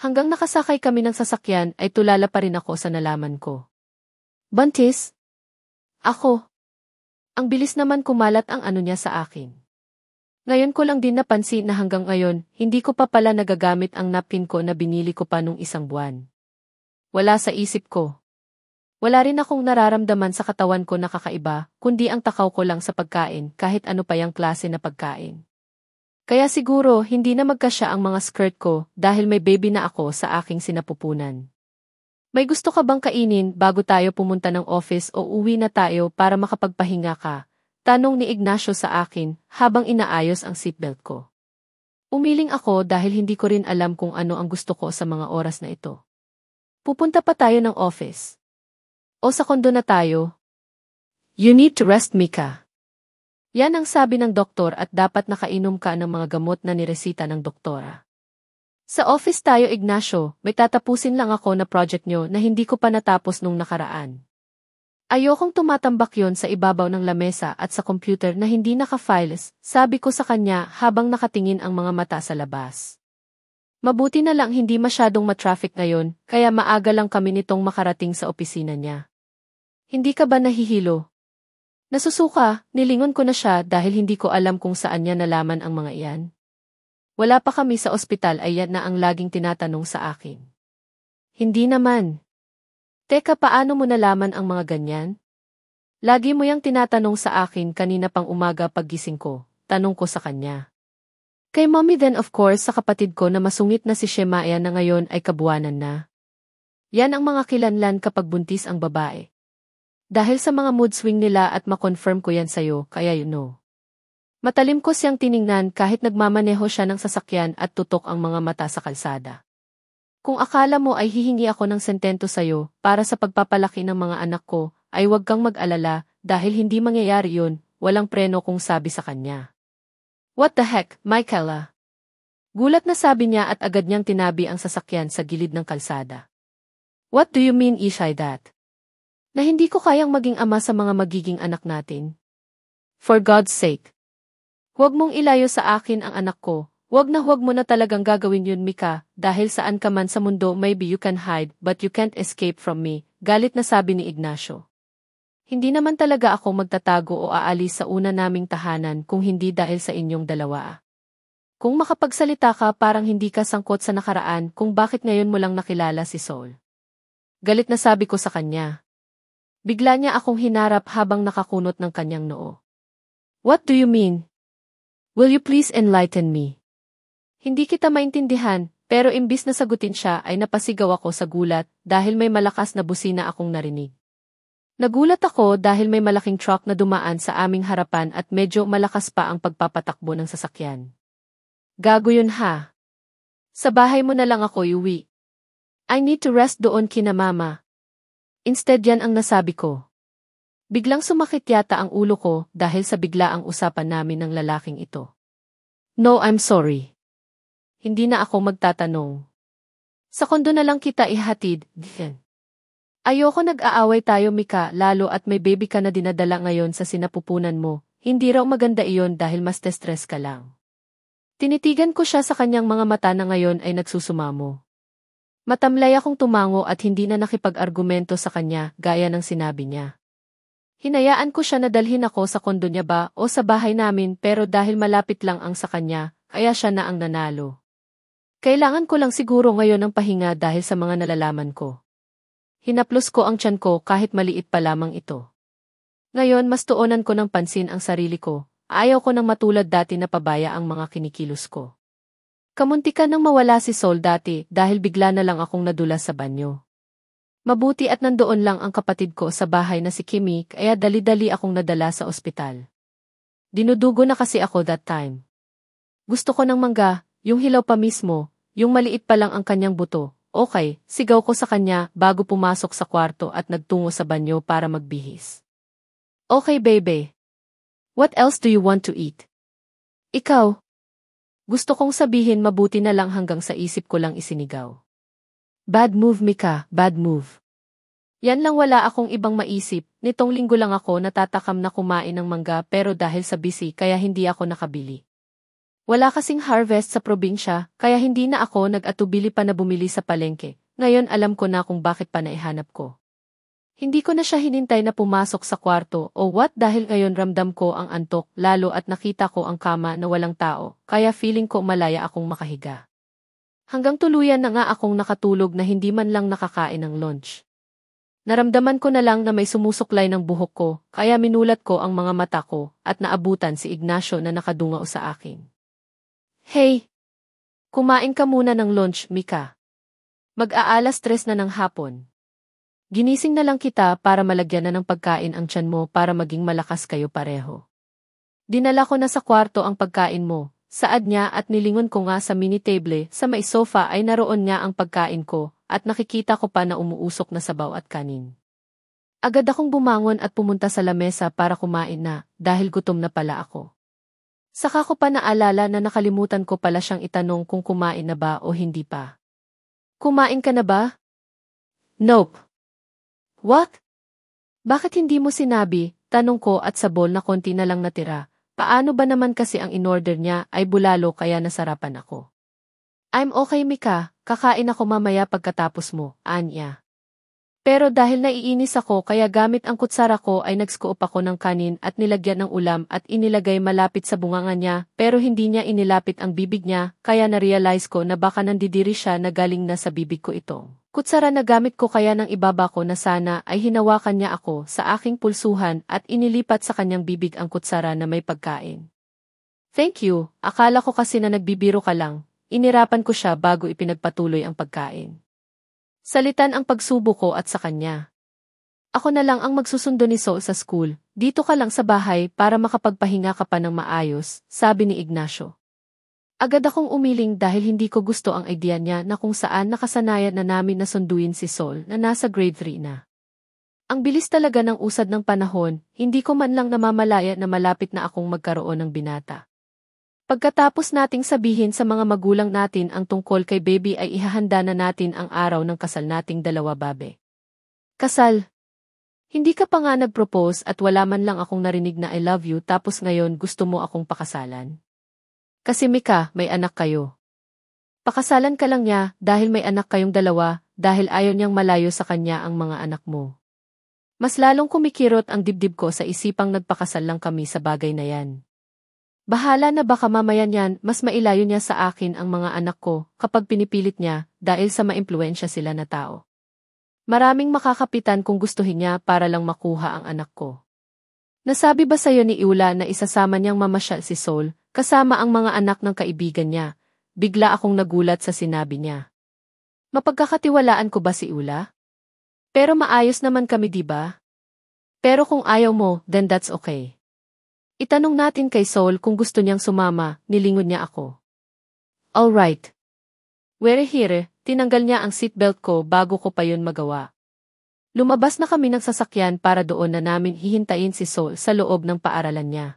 Hanggang nakasakay kami ng sasakyan ay tulala pa rin ako sa nalaman ko. Buntis? Ako. Ang bilis naman kumalat ang ano niya sa akin. Ngayon ko lang din napansin na hanggang ngayon, hindi ko pa pala nagagamit ang napkin ko na binili ko pa nung 1 buwan. Wala sa isip ko. Wala rin akong nararamdaman sa katawan ko na kakaiba, kundi ang takaw ko lang sa pagkain kahit ano pa yung klase na pagkain. Kaya siguro hindi na magkasya ang mga skirt ko dahil may baby na ako sa aking sinapupunan. May gusto ka bang kainin bago tayo pumunta ng office o uwi na tayo para makapagpahinga ka? Tanong ni Ignacio sa akin habang inaayos ang seatbelt ko. Umiling ako dahil hindi ko rin alam kung ano ang gusto ko sa mga oras na ito. Pupunta pa tayo ng office. O sa kondo na tayo? You need to rest, Mika. Yan ang sabi ng doktor at dapat nakainom ka ng mga gamot na niresita ng doktora. Sa office tayo, Ignacio, may tatapusin lang ako na project nyo na hindi ko pa natapos nung nakaraan. Ayokong tumatambak yon sa ibabaw ng lamesa at sa computer na hindi naka-files, sabi ko sa kanya habang nakatingin ang mga mata sa labas. Mabuti na lang hindi masyadong matraffic ngayon, kaya maaga lang kami nitong makarating sa opisina niya. Hindi ka ba nahihilo? Nasusuka, nilingon ko na siya dahil hindi ko alam kung saan niya nalaman ang mga iyan. Wala pa kami sa ospital ay yan na ang laging tinatanong sa akin. Hindi naman. Teka, paano mo nalaman ang mga ganyan? Lagi mo yang tinatanong sa akin kanina pang umaga paggising ko, tanong ko sa kanya. Kay mommy then of course sa kapatid ko na masungit na si Shemaya na ngayon ay kabuwanan na. Yan ang mga kilanlan kapag buntis ang babae. Dahil sa mga mood swing nila at makonfirm ko yan sa'yo, kaya you know. Matalim ko siyang tiningnan kahit nagmamaneho siya ng sasakyan at tutok ang mga mata sa kalsada. Kung akala mo ay hihingi ako ng sentento sa'yo para sa pagpapalaki ng mga anak ko, ay huwag kang mag-alala dahil hindi mangyayari yun, walang preno kung sabi sa kanya. What the heck, Michaela? Gulat na sabi niya at agad niyang tinabi ang sasakyan sa gilid ng kalsada. What do you mean, Ishay, that? Na hindi ko kayang maging ama sa mga magiging anak natin? For God's sake. Huwag mong ilayo sa akin ang anak ko. Huwag mo na talagang gagawin yun, Mika, dahil saan ka man sa mundo maybe you can hide but you can't escape from me, galit na sabi ni Ignacio. Hindi naman talaga ako magtatago o aalis sa una naming tahanan kung hindi dahil sa inyong dalawa. Kung makapagsalita ka parang hindi ka sangkot sa nakaraan kung bakit ngayon mo lang nakilala si Saul. Galit na sabi ko sa kanya. Bigla niya akong hinarap habang nakakunot ng kanyang noo. What do you mean? Will you please enlighten me? Hindi kita maintindihan, pero imbis na sagutin siya ay napasigaw ako sa gulat dahil may malakas na busina akong narinig. Nagulat ako dahil may malaking truck na dumaan sa aming harapan at medyo malakas pa ang pagpapatakbo ng sasakyan. Gago yun ha. Sa bahay mo na lang ako iuwi. I need to rest doon kina mama. Instead yan ang nasabi ko. Biglang sumakit yata ang ulo ko dahil sa biglaang usapan namin ng lalaking ito. No, I'm sorry. Hindi na ako magtatanong. Sa kondo na lang kita ihatid. Ayoko nag-aaway tayo, Mika, lalo at may baby ka na dinadala ngayon sa sinapupunan mo. Hindi raw maganda iyon dahil mas stress ka lang. Tinitigan ko siya sa kanyang mga mata na ngayon ay nagsusumamo. Matamlay akong tumango at hindi na nakipag-argumento sa kanya gaya ng sinabi niya. Hinayaan ko siya na dalhin ako sa kondo niya ba o sa bahay namin pero dahil malapit lang ang sa kanya, kaya siya na ang nanalo. Kailangan ko lang siguro ngayon ng pahinga dahil sa mga nalalaman ko. Hinaplos ko ang tiyan ko kahit maliit pa lamang ito. Ngayon mas tuonan ko ng pansin ang sarili ko, ayaw ko nang matulad dati na pabaya ang mga kinikilos ko. Kamuntikan nang mawala si Saul dati dahil bigla na lang akong nadulas sa banyo. Mabuti at nandoon lang ang kapatid ko sa bahay na si Kimi kaya dali-dali akong nadala sa ospital. Dinudugo na kasi ako that time. Gusto ko ng mangga, yung hilaw pa mismo, yung maliit pa lang ang kanyang buto. Okay, sigaw ko sa kanya bago pumasok sa kwarto at nagtungo sa banyo para magbihis. Okay baby. What else do you want to eat? Ikaw? Gusto kong sabihin mabuti na lang hanggang sa isip ko lang isinigaw. Bad move, Mika, bad move. Yan lang wala akong ibang maisip, nitong linggo lang ako natatakam na kumain ng mangga pero dahil sa busy kaya hindi ako nakabili. Wala kasing harvest sa probinsya, kaya hindi na ako nag-atubili pa na bumili sa palengke. Ngayon alam ko na kung bakit pa naihanap ko. Hindi ko na siya hinintay na pumasok sa kwarto o what dahil ngayon ramdam ko ang antok lalo at nakita ko ang kama na walang tao, kaya feeling ko malaya akong makahiga. Hanggang tuluyan na nga akong nakatulog na hindi man lang nakakain ng lunch. Naramdaman ko na lang na may sumusuklay ng buhok ko, kaya minulat ko ang mga mata ko at naabutan si Ignacio na nakadungao sa akin. Hey! Kumain ka muna ng lunch, Mika. Mag-aalas 3 na ng hapon. Ginising na lang kita para malagyan na ng pagkain ang tiyan mo para maging malakas kayo pareho. Dinala ko na sa kwarto ang pagkain mo, saad niya at nilingon ko nga sa mini table sa may sofa ay naroon nga ang pagkain ko at nakikita ko pa na umuusok na sabaw at kanin. Agad akong bumangon at pumunta sa lamesa para kumain na dahil gutom na pala ako. Saka ko pa naalala na nakalimutan ko pala siyang itanong kung kumain na ba o hindi pa. Kumain ka na ba? Nope. What? Bakit hindi mo sinabi? Tanong ko at sa bowl na konti na lang natira. Paano ba naman kasi ang in-order niya ay bulalo kaya nasarapan ako? I'm okay, Mika. Kakain ako mamaya pagkatapos mo, Anya. Pero dahil naiinis ako kaya gamit ang kutsara ko ay nag-scoop ako ng kanin at nilagyan ng ulam at inilagay malapit sa bunganga niya pero hindi niya inilapit ang bibig niya kaya na-realize ko na baka nandidiri siya na galing na sa bibig ko ito. Kutsara na gamit ko kaya nang ibaba ko na sana ay hinawakan niya ako sa aking pulsuhan at inilipat sa kanyang bibig ang kutsara na may pagkain. Thank you, akala ko kasi na nagbibiro ka lang, inirapan ko siya bago ipinagpatuloy ang pagkain. Salitan ang pagsubo ko at sa kanya. Ako na lang ang magsusundo ni Sol sa school, dito ka lang sa bahay para makapagpahinga ka pa ng maayos, sabi ni Ignacio. Agad akong umiling dahil hindi ko gusto ang idea niya na kung saan nakasanayan na namin na sunduin si Sol na nasa grade 3 na. Ang bilis talaga ng usad ng panahon, hindi ko man lang namamalaya na malapit na akong magkaroon ng binata. Pagkatapos nating sabihin sa mga magulang natin ang tungkol kay baby ay ihahanda na natin ang araw ng kasal nating dalawa babe. Kasal? Hindi ka pa nga nag-propose at wala man lang akong narinig na I love you tapos ngayon gusto mo akong pakasalan? Kasi Mika, may anak kayo. Pakasalan ka lang niya dahil may anak kayong dalawa dahil ayaw niyang malayo sa kanya ang mga anak mo. Mas lalong kumikirot ang dibdib ko sa isipang nagpakasal lang kami sa bagay na yan. Bahala na baka mamaya niyan mas mailayo niya sa akin ang mga anak ko kapag pinipilit niya dahil sa maimpluwensya sila na tao. Maraming makakapitan kung gustuhin niya para lang makuha ang anak ko. Nasabi ba sa'yo ni Iula na isasama niyang mamasyal si Sol kasama ang mga anak ng kaibigan niya? Bigla akong nagulat sa sinabi niya. Mapagkakatiwalaan ko ba si Iula? Pero maayos naman kami diba? Pero kung ayaw mo, then that's okay. Itanong natin kay Sol kung gusto niyang sumama, nilingon niya ako. Alright. Were here, tinanggal niya ang seatbelt ko bago ko pa yun magawa. Lumabas na kami ng sasakyan para doon na namin hihintayin si Sol sa loob ng paaralan niya.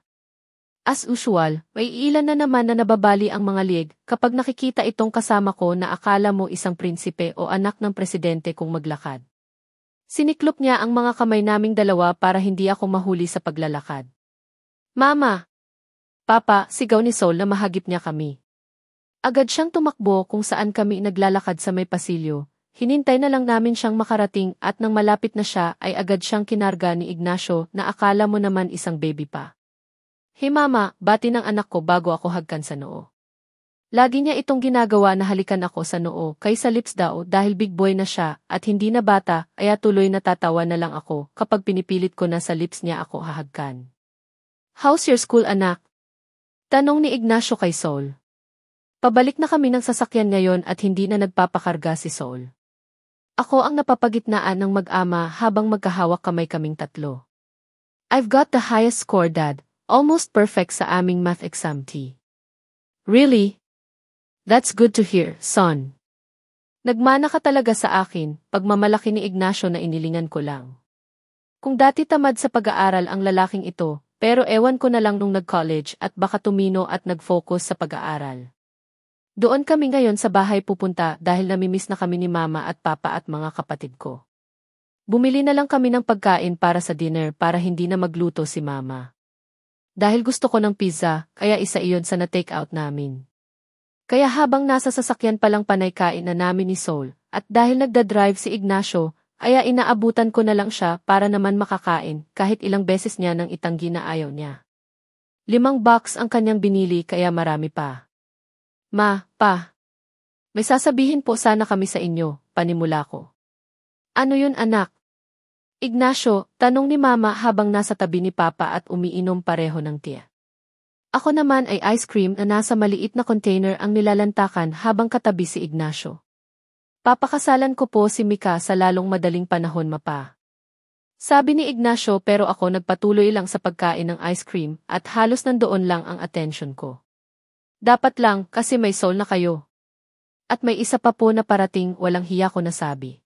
As usual, may ilan na naman na nababali ang mga lieg kapag nakikita itong kasama ko na akala mo isang prinsipe o anak ng presidente kung maglakad. Siniklop niya ang mga kamay naming dalawa para hindi ako mahuli sa paglalakad. Mama! Papa, sigaw ni Sol na mahagip niya kami. Agad siyang tumakbo kung saan kami naglalakad sa may pasilyo. Hinintay na lang namin siyang makarating at nang malapit na siya ay agad siyang kinarga ni Ignacio na akala mo naman isang baby pa. Hey mama, bati ng anak ko bago ako hagkan sa noo. Lagi niya itong ginagawa na halikan ako sa noo kaysa lips daw dahil big boy na siya at hindi na bata kaya tuloy natatawa na lang ako kapag pinipilit ko na sa lips niya ako hahagkan. How's your school anak? Tanong ni Ignacio kay Sol. Pabalik na kami ng sasakyan ngayon at hindi na nagpapakarga si Sol. Ako ang napapagitnaan ng mag-ama habang magkahawak kamay kaming tatlo. I've got the highest score dad, almost perfect sa aming math exam T. Really? That's good to hear, son. Nagmana ka talaga sa akin, pagmamalaki ni Ignacio na inilingan ko lang. Kung dati tamad sa pag-aaral ang lalaking ito, pero ewan ko na lang nung nag-college at baka tumino at nag-focus sa pag-aaral. Doon kami ngayon sa bahay pupunta dahil namimiss na kami ni mama at papa at mga kapatid ko. Bumili na lang kami ng pagkain para sa dinner para hindi na magluto si mama. Dahil gusto ko ng pizza, kaya isa iyon sa na-take out namin. Kaya habang nasa sasakyan palang panay kain na namin ni Sol, at dahil nagdadrive si Ignacio, kaya inaabutan ko na lang siya para naman makakain kahit ilang beses niya nang itanggi na ayaw niya. 5 box ang kanyang binili kaya marami pa. Ma, pa. May sasabihin po sana kami sa inyo, panimula ko. Ano yun anak? Ignacio, tanong ni Mama habang nasa tabi ni Papa at umiinom pareho ng tea. Ako naman ay ice cream na nasa maliit na container ang nilalantakan habang katabi si Ignacio. Papakasalan ko po si Mika sa lalong madaling panahon mapa. Sabi ni Ignacio pero ako nagpatuloy lang sa pagkain ng ice cream at halos nandoon lang ang attention ko. Dapat lang kasi may Sol na kayo. At may isa pa po na parating walang hiya ko nasabi.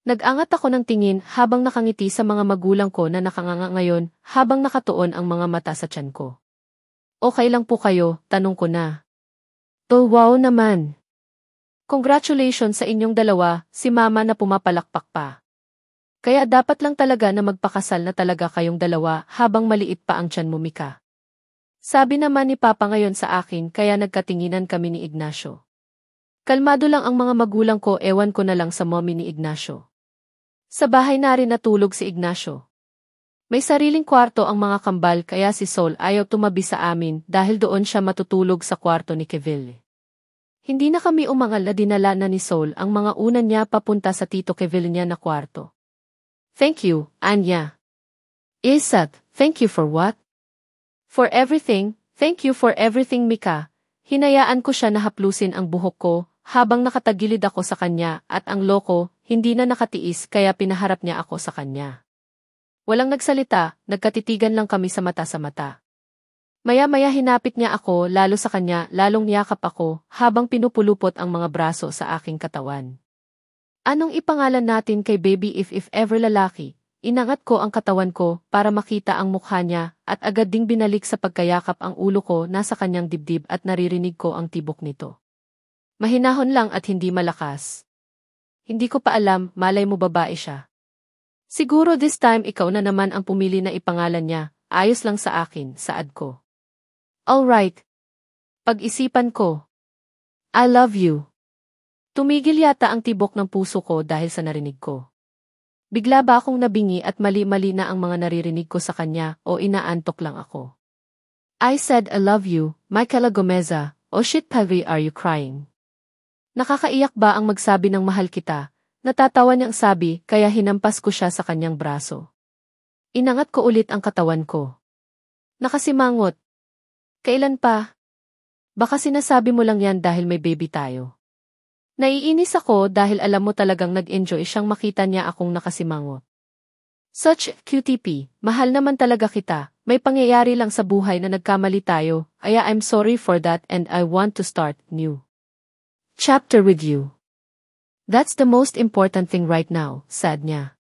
Nag-angat ako ng tingin habang nakangiti sa mga magulang ko na nakanganga ngayon habang nakatuon ang mga mata sa tiyan ko. Okay lang po kayo, tanong ko na. Oh wow naman. Congratulations sa inyong dalawa, si Mama na pumapalakpak pa. Kaya dapat lang talaga na magpakasal na talaga kayong dalawa habang maliit pa ang tiyan mo Mika. Sabi naman ni Papa ngayon sa akin kaya nagkatinginan kami ni Ignacio. Kalmado lang ang mga magulang ko ewan ko na lang sa mommy ni Ignacio. Sa bahay na rin natulog si Ignacio. May sariling kwarto ang mga kambal kaya si Sol ayaw tumabi sa amin dahil doon siya matutulog sa kwarto ni Kevil. Hindi na kami umangal na dinala na ni Sol ang mga unan niya papunta sa Tito Kevil niya na kwarto. Thank you, Anya. Isat, thank you for what? For everything, thank you for everything Mika. Hinayaan ko siya na haplusin ang buhok ko habang nakatagilid ako sa kanya at ang loko, hindi na nakatiis kaya pinaharap niya ako sa kanya. Walang nagsalita, nagkatitigan lang kami sa mata. Maya-maya hinapit niya ako lalo sa kanya, lalong niyakap ako habang pinupulupot ang mga braso sa aking katawan. Anong ipangalan natin kay baby if ever lalaki? Inangat ko ang katawan ko para makita ang mukha niya at agad ding binalik sa pagkayakap ang ulo ko nasa kanyang dibdib at naririnig ko ang tibok nito. Mahinahon lang at hindi malakas. Hindi ko pa alam, malay mo babae siya. Siguro this time ikaw na naman ang pumili na ipangalan niya, ayos lang sa akin, saad ko. Alright. Pag-isipan ko. I love you. Tumigil yata ang tibok ng puso ko dahil sa narinig ko. Bigla ba akong nabingi at mali-mali na ang mga naririnig ko sa kanya o inaantok lang ako? I said I love you, Michaela Gomeza, oh shit Pavy are you crying? Nakakaiyak ba ang magsabi ng mahal kita? Natatawa niyang sabi kaya hinampas ko siya sa kanyang braso. Inangat ko ulit ang katawan ko. Nakasimangot. Kailan pa? Baka sinasabi mo lang yan dahil may baby tayo. Naiinis ako dahil alam mo talagang nag-enjoy siyang makita niya akong nakasimangot. Such QTP, mahal naman talaga kita, may pangyayari lang sa buhay na nagkamali tayo, kaya I'm sorry for that and I want to start new chapter with you. That's the most important thing right now, said niya.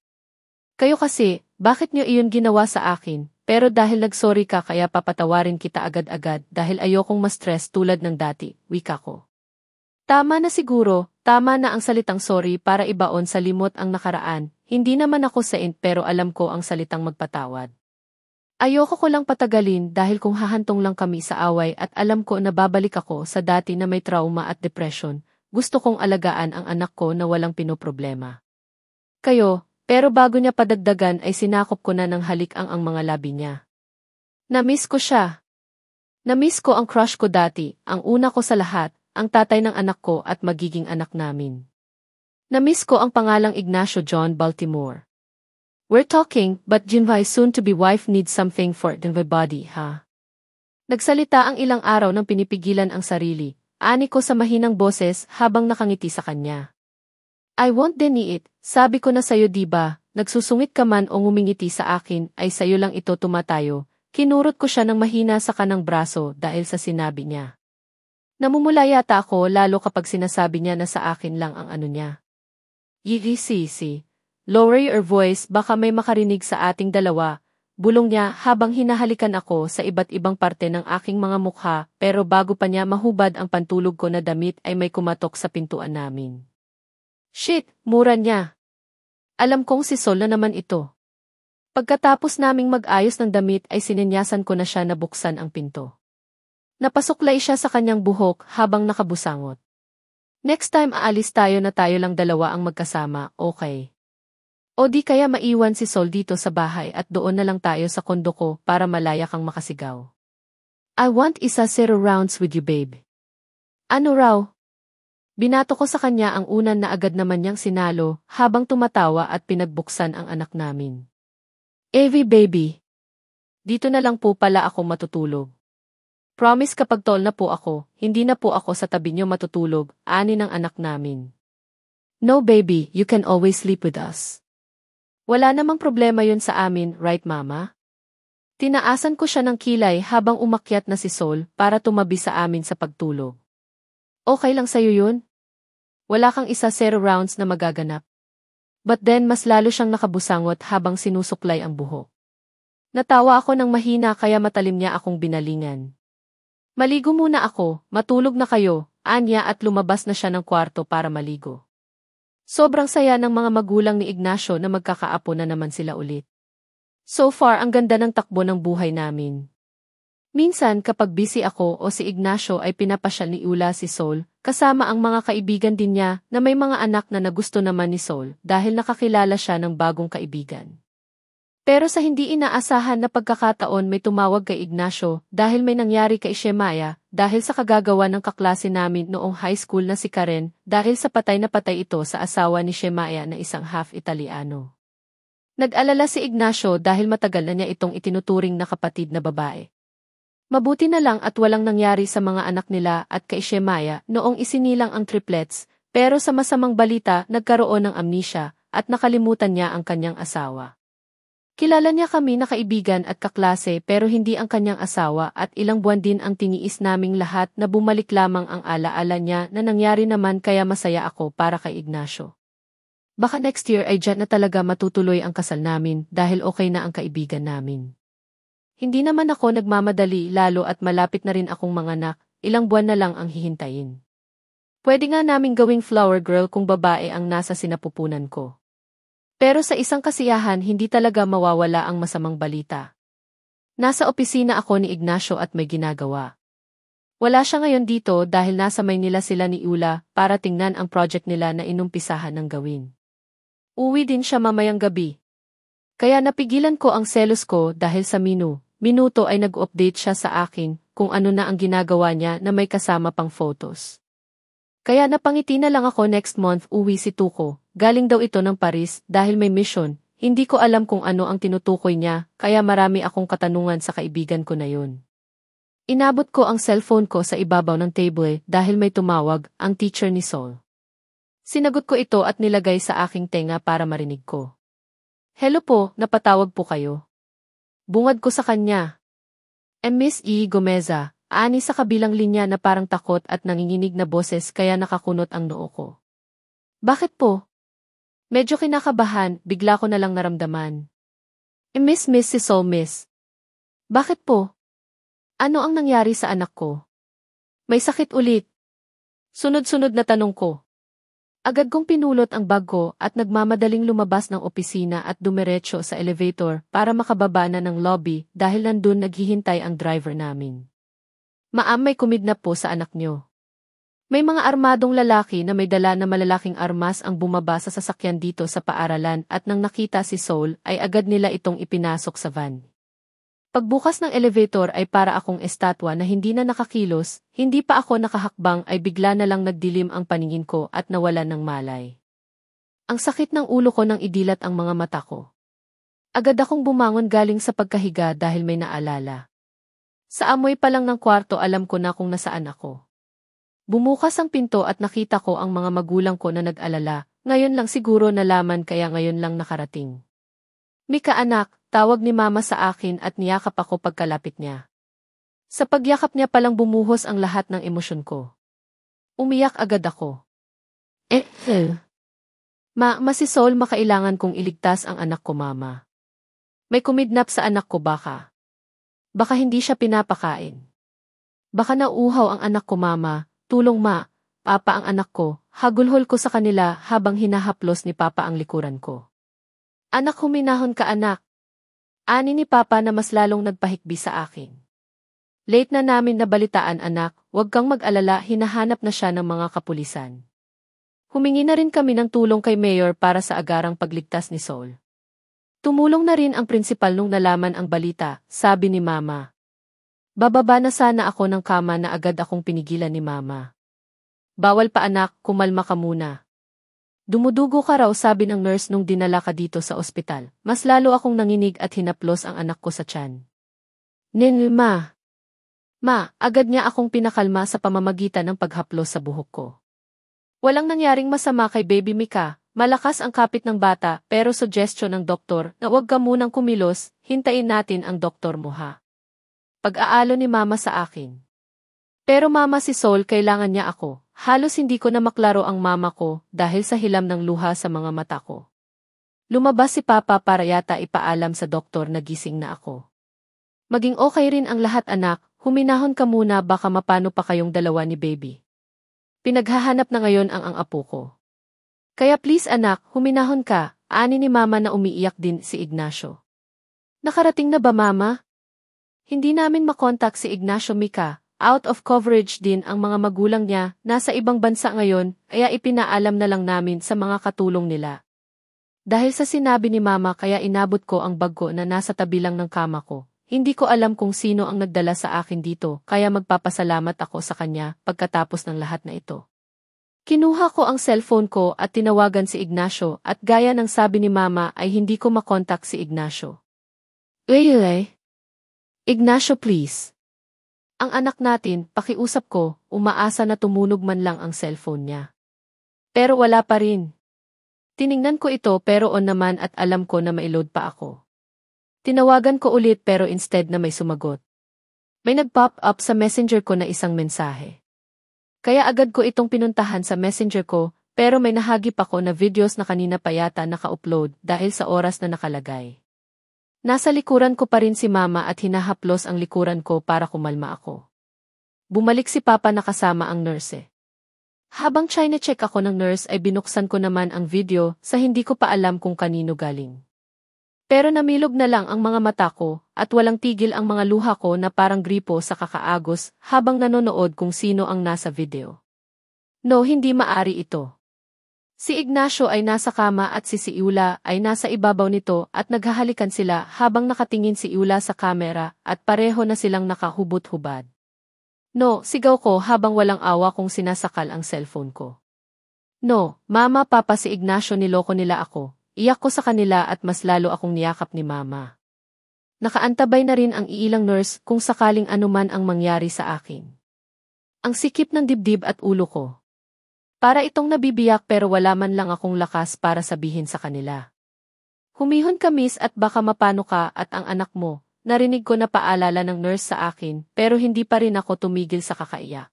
Kayo kasi, bakit niyo iyon ginawa sa akin, pero dahil nagsorry ka kaya papatawarin kita agad-agad dahil ayokong ma-stress tulad ng dati, wika ko. Tama na siguro, tama na ang salitang sorry para ibaon sa limot ang nakaraan, hindi naman ako saint pero alam ko ang salitang magpatawad. Ayoko ko lang patagalin dahil kung hahantong lang kami sa away at alam ko na babalik ako sa dati na may trauma at depression, gusto kong alagaan ang anak ko na walang pinoproblema. Kayo, pero bago niya padagdagan ay sinakop ko na ng halik ang mga labi niya. Namiss ko siya. Namiss ko ang crush ko dati, ang una ko sa lahat, ang tatay ng anak ko at magiging anak namin. Namiss ko ang pangalang Ignacio John Baltimore. We're talking, but Jinvai's soon-to-be wife needs something for the body, ha? Nagsalita ang ilang araw nang pinipigilan ang sarili, ani ko sa mahinang boses habang nakangiti sa kanya. I won't deny it, sabi ko na sayo diba, nagsusungit ka man o ngumingiti sa akin ay sayo lang ito tumatayo, kinurot ko siya ng mahina sa kanang braso dahil sa sinabi niya. Namumula yata ako lalo kapag sinasabi niya na sa akin lang ang ano niya. Yigisi. Lower your voice baka may makarinig sa ating dalawa, bulong niya habang hinahalikan ako sa iba't ibang parte ng aking mga mukha pero bago pa niya mahubad ang pantulog ko na damit ay may kumatok sa pintuan namin. Shit, mura niya. Alam kong si Sol na naman ito. Pagkatapos naming mag-ayos ng damit ay sinenyasan ko na siya na buksan ang pinto. Napasuklay siya sa kanyang buhok habang nakabusangot. Next time aalis tayo na tayo lang dalawa ang magkasama, okay? O di kaya maiwan si Sol dito sa bahay at doon na lang tayo sa kondo ko para malaya kang makasigaw. I want 0 rounds with you, babe. Ano raw? Binato ko sa kanya ang unan na agad naman niyang sinalo habang tumatawa at pinagbuksan ang anak namin. Evie baby. Dito na lang po pala ako matutulog. Promise kapag tol na po ako, hindi na po ako sa tabi niyo matutulog, ani ng anak namin. No baby, you can always sleep with us. Wala namang problema yun sa amin, right mama? Tinaasan ko siya ng kilay habang umakyat na si Sol para tumabi sa amin sa pagtulog. Okay lang sa'yo yun? Wala kang 0 rounds na magaganap. But then mas lalo siyang nakabusangot habang sinusuklay ang buhok. Natawa ako ng mahina kaya matalim niya akong binalingan. Maligo muna ako, matulog na kayo, anya at lumabas na siya ng kwarto para maligo. Sobrang saya ng mga magulang ni Ignacio na magkakaapo na naman sila ulit. So far ang ganda ng takbo ng buhay namin. Minsan kapag busy ako o si Ignacio ay pinapasyal ni Ula si Sol, kasama ang mga kaibigan din niya na may mga anak na nagusto naman ni Sol dahil nakakilala siya ng bagong kaibigan. Pero sa hindi inaasahan na pagkakataon may tumawag kay Ignacio dahil may nangyari kay Shemaya dahil sa kagagawa ng kaklase namin noong high school na si Karen dahil sa patay na patay ito sa asawa ni Shemaya na isang half-Italiano. Nag-alala si Ignacio dahil matagal na niya itong itinuturing na kapatid na babae. Mabuti na lang at walang nangyari sa mga anak nila at kay Shemaya noong isinilang ang triplets, pero sa masamang balita nagkaroon ng amnesia at nakalimutan niya ang kanyang asawa. Kilala niya kami na kaibigan at kaklase pero hindi ang kanyang asawa at ilang buwan din ang tiniis naming lahat na bumalik lamang ang alaala niya na nangyari naman kaya masaya ako para kay Ignacio. Baka next year ay dyan na talaga matutuloy ang kasal namin dahil okay na ang kaibigan namin. Hindi naman ako nagmamadali lalo at malapit na rin akong manganak, ilang buwan na lang ang hihintayin. Pwede nga naming gawing flower girl kung babae ang nasa sinapupunan ko. Pero sa isang kasiyahan hindi talaga mawawala ang masamang balita. Nasa opisina ako ni Ignacio at may ginagawa. Wala siya ngayon dito dahil nasa Maynila sila ni Ula para tingnan ang project nila na inumpisahan ng gawin. Uwi din siya mamayang gabi. Kaya napigilan ko ang selos ko dahil sa minuto ay nag-update siya sa akin kung ano na ang ginagawa niya na may kasama pang photos. Kaya napangiti na lang ako next month uwi si Tuko, galing daw ito ng Paris dahil may mission, hindi ko alam kung ano ang tinutukoy niya kaya marami akong katanungan sa kaibigan ko na yun. Inabot ko ang cellphone ko sa ibabaw ng table dahil may tumawag, ang teacher ni Sol. Sinagot ko ito at nilagay sa aking tenga para marinig ko. Hello po, napatawag po kayo. Bungad ko sa kanya. Miss E. Gomeza. Ani sa kabilang linya na parang takot at nanginginig na boses kaya nakakunot ang noo ko. Bakit po? Medyo kinakabahan, bigla ko na lang naramdaman. Miss si Sol miss. Bakit po? Ano ang nangyari sa anak ko? May sakit ulit. Sunod-sunod na tanong ko. Agad kong pinulot ang bag ko at nagmamadaling lumabas ng opisina at dumiretso sa elevator para makababa na ng lobby dahil nandun naghihintay ang driver namin. Ma'am, may kumidnap po sa anak nyo. May mga armadong lalaki na may dala na malalaking armas ang bumaba sa sasakyan dito sa paaralan at nang nakita si Sol ay agad nila itong ipinasok sa van. Pagbukas ng elevator ay para akong estatwa na hindi na nakakilos, hindi pa ako nakahakbang ay bigla na lang nagdilim ang paningin ko at nawalan ng malay. Ang sakit ng ulo ko nang idilat ang mga mata ko. Agad akong bumangon galing sa pagkahiga dahil may naalala. Sa amoy pa lang ng kwarto alam ko na kung nasaan ako. Bumukas ang pinto at nakita ko ang mga magulang ko na nag-alala, ngayon lang siguro nalaman kaya ngayon lang nakarating. Mika anak, tawag ni mama sa akin at niyakap ako pagkalapit niya. Sa pagyakap niya palang bumuhos ang lahat ng emosyon ko. Umiyak agad ako. Ma si Sol makailangan kong iligtas ang anak ko mama. May kumidnap sa anak ko baka. Baka hindi siya pinapakain. Baka nauuhaw ang anak ko mama, tulong ma, papa ang anak ko, hagulhol ko sa kanila habang hinahaplos ni papa ang likuran ko. Anak huminahon ka anak. Ani ni Papa na mas lalong nagpahikbi sa akin. Late na namin nabalitaan anak, huwag kang mag-alala, hinahanap na siya ng mga kapulisan. Humingi na rin kami ng tulong kay Mayor para sa agarang pagligtas ni Sol. Tumulong na rin ang prinsipal nung nalaman ang balita, sabi ni Mama. Bababa na sana ako ng kama na agad akong pinigilan ni Mama. Bawal pa anak, kumalma ka muna. Dumudugo ka raw, sabi ng nurse nung dinala ka dito sa ospital. Mas lalo akong nanginig at hinaplos ang anak ko sa tiyan. Ma, agad niya akong pinakalma sa pamamagitan ng paghaplos sa buhok ko. Walang nangyaring masama kay Baby Mika, malakas ang kapit ng bata pero suggestion ng doktor na huwag ka munang kumilos, hintayin natin ang doktor mo ha. Pag-aalo ni Mama sa akin. Pero Mama, si Sol kailangan niya ako. Halos hindi ko na maklaro ang mama ko dahil sa hilam ng luha sa mga mata ko. Lumabas si Papa para yata ipaalam sa doktor na gising na ako. Maging okay rin ang lahat anak, huminahon ka muna baka mapano pa kayong dalawa ni Baby. Pinaghahanap na ngayon ang apo ko. Kaya please anak, huminahon ka, ani ni Mama na umiiyak din si Ignacio. Nakarating na ba Mama? Hindi namin makontak si Ignacio Mika. Out of coverage din ang mga magulang niya, nasa ibang bansa ngayon, kaya ipinaalam na lang namin sa mga katulong nila. Dahil sa sinabi ni Mama kaya inabot ko ang bag ko na nasa tabi lang ng kama ko. Hindi ko alam kung sino ang nagdala sa akin dito, kaya magpapasalamat ako sa kanya pagkatapos ng lahat na ito. Kinuha ko ang cellphone ko at tinawagan si Ignacio at gaya ng sabi ni Mama ay hindi ko makontak si Ignacio. Ignacio please. Ang anak natin, pakiusap ko, umaasa na tumunog man lang ang cellphone niya. Pero wala pa rin. Tiningnan ko ito pero on naman at alam ko na maiload pa ako. Tinawagan ko ulit pero instead na may sumagot. May nag-pop up sa messenger ko na isang mensahe. Kaya agad ko itong pinuntahan sa messenger ko pero may nahagip ako na videos na kanina pa yata naka-upload dahil sa oras na nakalagay. Nasa likuran ko pa rin si Mama at hinahaplos ang likuran ko para kumalma ako. Bumalik si Papa na kasama ang nurse. Habang chine-check ako ng nurse ay binuksan ko naman ang video sa hindi ko pa alam kung kanino galing. Pero namilog na lang ang mga mata ko at walang tigil ang mga luha ko na parang gripo sa kakaagos habang nanonood kung sino ang nasa video. No, hindi maari ito. Si Ignacio ay nasa kama at si Iula ay nasa ibabaw nito at naghahalikan sila habang nakatingin si Iula sa kamera at pareho na silang nakahubot-hubad. No, sigaw ko habang walang awa kong sinasakal ang cellphone ko. No, Mama, Papa, si Ignacio niloko nila ako. Iyak ko sa kanila at mas lalo akong niyakap ni Mama. Nakaantabay na rin ang iilang nurse kung sakaling anuman ang mangyari sa akin. Ang sikip ng dibdib at ulo ko. Para itong nabibiyak pero wala man lang akong lakas para sabihin sa kanila. Humihon ka miss at baka mapano ka at ang anak mo, narinig ko na paalala ng nurse sa akin pero hindi pa rin ako tumigil sa kakaiyak.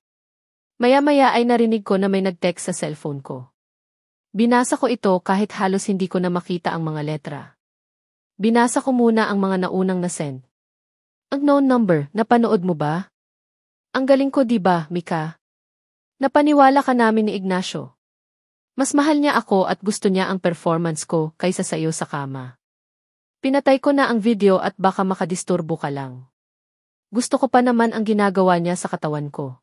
Maya-maya ay narinig ko na may nag-text sa cellphone ko. Binasa ko ito kahit halos hindi ko na makita ang mga letra. Binasa ko muna ang mga naunang na-send. Unknown number, napanood mo ba? Ang galing ko diba, Mika? Napaniwala ka namin ni Ignacio. Mas mahal niya ako at gusto niya ang performance ko kaysa sa iyo sa kama. Pinatay ko na ang video at baka makadisturbo ka lang. Gusto ko pa naman ang ginagawa niya sa katawan ko.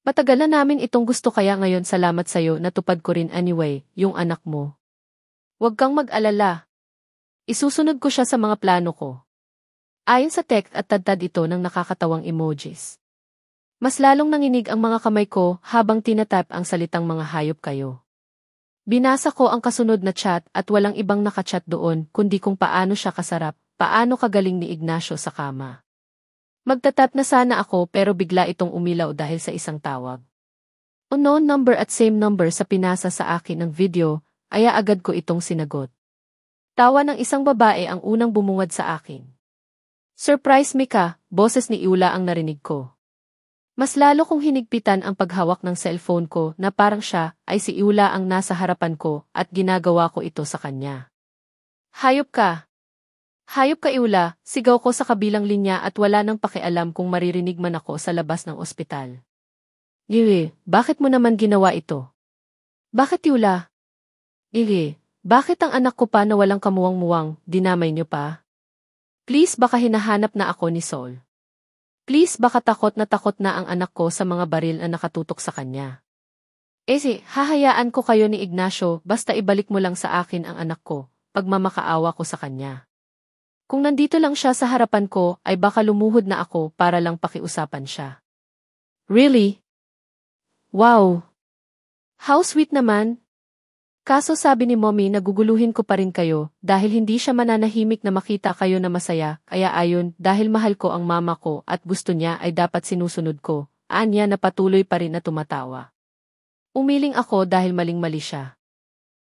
Matagal na namin itong gusto kaya ngayon salamat sa iyo natupad ko rin anyway, yung anak mo. Huwag kang mag-alala. Isusunod ko siya sa mga plano ko. Ayon sa text at tadtad ito ng nakakatawang emojis. Mas lalong nanginig ang mga kamay ko habang tinatap ang salitang mga hayop kayo. Binasa ko ang kasunod na chat at walang ibang nakachat doon kundi kung paano siya kasarap, paano kagaling ni Ignacio sa kama. Magtatap na sana ako pero bigla itong umilaw dahil sa isang tawag. Unknown number at same number sa pinasa sa akin ng video, aya agad ko itong sinagot. Tawa ng isang babae ang unang bumungad sa akin. Surprise Mika, boses ni Iula ang narinig ko. Mas lalo kong hinigpitan ang paghawak ng cellphone ko na parang siya ay si Iula ang nasa harapan ko at ginagawa ko ito sa kanya. Hayop ka! Hayop ka Iula, sigaw ko sa kabilang linya at wala nang pakialam kung maririnig man ako sa labas ng ospital. Iwi, bakit mo naman ginawa ito? Bakit Iula? Iwi, bakit ang anak ko pa na walang kamuwang-muwang, dinamay niyo pa? Please baka hinahanap na ako ni Sol. Please baka takot na ang anak ko sa mga baril na nakatutok sa kanya. Hahayaan ko kayo ni Ignacio basta ibalik mo lang sa akin ang anak ko, pagmamakaawa ko sa kanya. Kung nandito lang siya sa harapan ko ay baka lumuhod na ako para lang pakiusapan siya. Really? Wow! How sweet naman! Kaso sabi ni Mommy naguguluhin ko pa rin kayo dahil hindi siya mananahimik na makita kayo na masaya, kaya ayon dahil mahal ko ang mama ko at gusto niya ay dapat sinusunod ko, anya na patuloy pa rin na tumatawa. Umiling ako dahil maling-mali siya.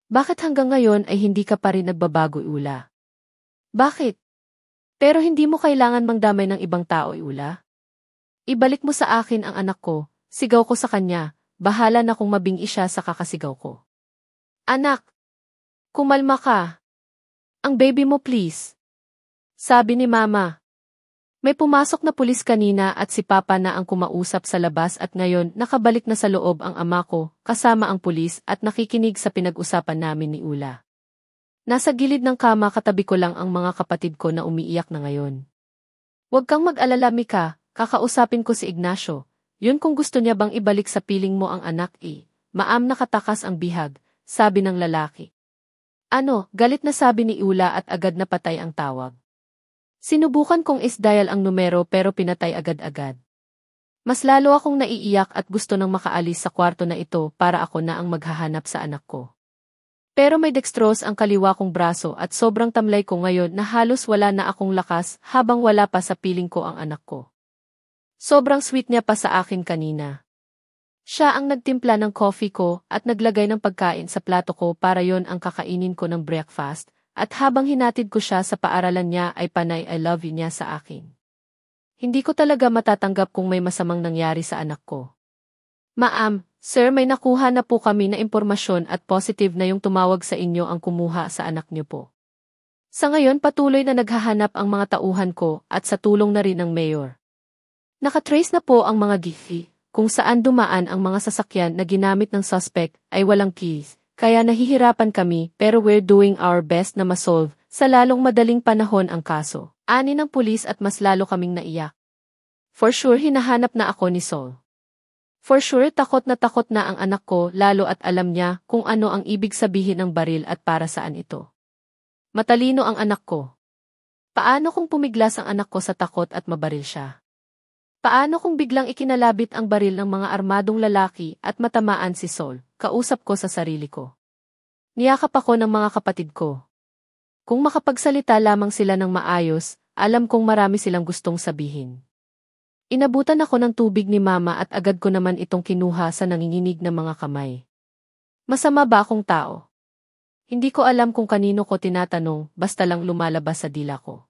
Bakit hanggang ngayon ay hindi ka pa rin nagbabago, Ula? Bakit? Pero hindi mo kailangan mangdamay ng ibang tao, Ula. Ibalik mo sa akin ang anak ko, sigaw ko sa kanya, bahala na kung mabingi siya sa kakasigaw ko. Anak! Kumalma ka. Ang baby mo please. Sabi ni Mama. May pumasok na pulis kanina at si Papa na ang kumausap sa labas at ngayon nakabalik na sa loob ang ama ko, kasama ang pulis at nakikinig sa pinag-usapan namin ni Ula. Nasa gilid ng kama katabi ko lang ang mga kapatid ko na umiiyak na ngayon. Huwag kang mag-alala Mika, kakausapin ko si Ignacio. Yun kung gusto niya bang ibalik sa piling mo ang anak Maam nakatakas ang bihag, sabi ng lalaki. Ano, galit na sabi ni Ula at agad na patay ang tawag. Sinubukan kong is-dial ang numero pero pinatay agad-agad. Mas lalo akong naiiyak at gusto nang makaalis sa kwarto na ito para ako na ang maghahanap sa anak ko. Pero may dextrose ang kaliwa kong braso at sobrang tamlay ko ngayon na halos wala na akong lakas habang wala pa sa piling ko ang anak ko. Sobrang sweet niya pa sa akin kanina. Siya ang nagtimpla ng coffee ko at naglagay ng pagkain sa plato ko para yon ang kakainin ko ng breakfast. At habang hinatid ko siya sa paaralan niya ay panay I love you niya sa akin. Hindi ko talaga matatanggap kung may masamang nangyari sa anak ko. Ma'am, sir may nakuha na po kami na impormasyon at positive na yung tumawag sa inyo ang kumuha sa anak niyo po. Sa ngayon patuloy na naghahanap ang mga tauhan ko at sa tulong na rin ng mayor. Nakatrace na po ang mga gifi, kung saan dumaan ang mga sasakyan na ginamit ng suspect ay walang keys. Kaya nahihirapan kami pero we're doing our best na masolve sa lalong madaling panahon ang kaso. Ani ng pulis at mas lalo kaming naiyak. For sure hinahanap na ako ni Sol. For sure takot na ang anak ko lalo at alam niya kung ano ang ibig sabihin ng baril at para saan ito. Matalino ang anak ko. Paano kung pumiglas ang anak ko sa takot at mabaril siya? Paano kung biglang ikinalabit ang baril ng mga armadong lalaki at matamaan si Sol? Kausap ko sa sarili ko. Niyakap ako ng mga kapatid ko. Kung makapagsalita lamang sila ng maayos, alam kong marami silang gustong sabihin. Inabutan ako ng tubig ni Mama at agad ko naman itong kinuha sa nanginginig na mga kamay. Masama ba akong tao? Hindi ko alam kung kanino ko tinatanong, basta lang lumalabas sa dila ko.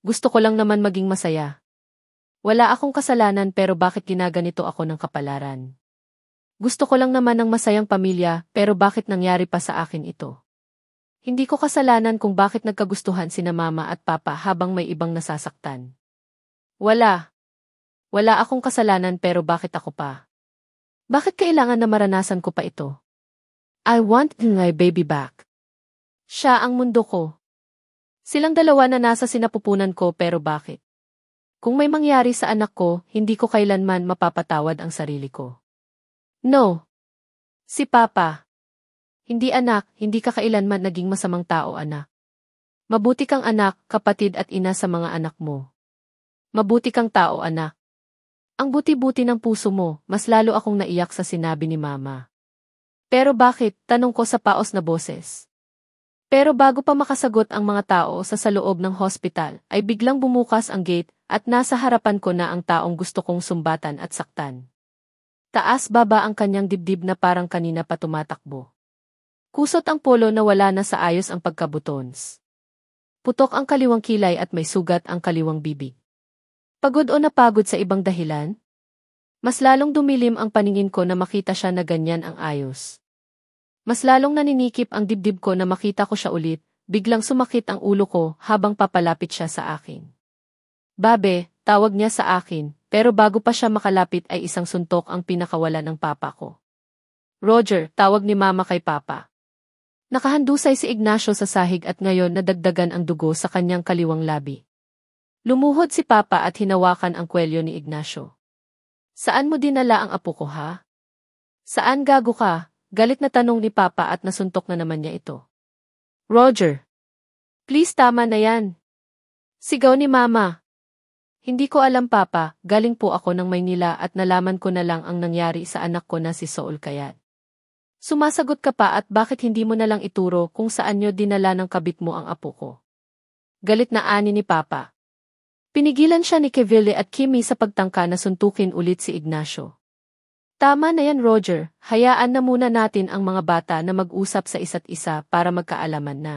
Gusto ko lang naman maging masaya. Wala akong kasalanan pero bakit ginaganito ako ng kapalaran? Gusto ko lang naman ng masayang pamilya pero bakit nangyari pa sa akin ito? Hindi ko kasalanan kung bakit nagkagustuhan sina Mama at Papa habang may ibang nasasaktan. Wala. Wala akong kasalanan pero bakit ako pa? Bakit kailangan na maranasan ko pa ito? I want my baby back. Siya ang mundo ko. Silang dalawa na nasa sinapupunan ko pero bakit? Kung may mangyari sa anak ko, hindi ko kailanman mapapatawad ang sarili ko. No. Si Papa. Hindi anak, hindi ka kailanman naging masamang tao anak. Mabuti kang anak, kapatid at ina sa mga anak mo. Mabuti kang tao anak. Ang buti-buti ng puso mo, mas lalo akong naiyak sa sinabi ni Mama. Pero bakit, tanong ko sa paos na boses. Pero bago pa makasagot ang mga tao sa loob ng hospital, ay biglang bumukas ang gate at nasa harapan ko na ang taong gusto kong sumbatan at saktan. Taas-baba ang kanyang dibdib na parang kanina pa tumatakbo. Kusot ang polo na wala na sa ayos ang pagkabutons. Putok ang kaliwang kilay at may sugat ang kaliwang bibig. Pagod o napagod sa ibang dahilan? Mas lalong dumilim ang paningin ko na makita siya na ganyan ang ayos. Mas lalong naninikip ang dibdib ko na makita ko siya ulit, biglang sumakit ang ulo ko habang papalapit siya sa akin. Babe, tawag niya sa akin. Pero bago pa siya makalapit ay isang suntok ang pinakawala ng papa ko. Roger, tawag ni Mama kay Papa. Nakahandusay si Ignacio sa sahig at ngayon nadagdagan ang dugo sa kanyang kaliwang labi. Lumuhod si Papa at hinawakan ang kwelyo ni Ignacio. Saan mo dinala ang apo ko ha? Saan gago ka? Galit na tanong ni Papa at nasuntok na naman niya ito. Roger! Please tama na yan. Sigaw ni Mama. Hindi ko alam Papa, galing po ako ng Maynila at nalaman ko na lang ang nangyari sa anak ko na si Saul Kayat. Sumasagot ka pa at bakit hindi mo na lang ituro kung saan nyo dinala ng kabit mo ang apo ko? Galit na ani ni Papa. Pinigilan siya ni Keville at Kimmy sa pagtangka na suntukin ulit si Ignacio. Tama na yan Roger, hayaan na muna natin ang mga bata na mag-usap sa isa't isa para magkaalaman na.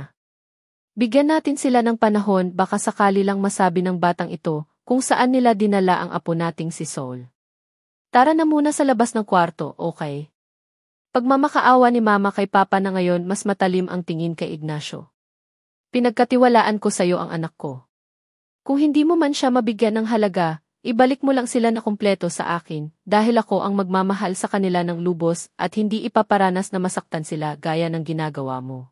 Bigyan natin sila ng panahon baka sakali lang masabi ng batang ito kung saan nila dinala ang apo nating si Saul. Tara na muna sa labas ng kwarto, okay? Pagmamakaawa ni Mama kay Papa na ngayon mas matalim ang tingin kay Ignacio. Pinagkatiwalaan ko sa'yo ang anak ko. Kung hindi mo man siya mabigyan ng halaga, ibalik mo lang sila na kumpleto sa akin dahil ako ang magmamahal sa kanila ng lubos at hindi ipaparanas na masaktan sila gaya ng ginagawa mo.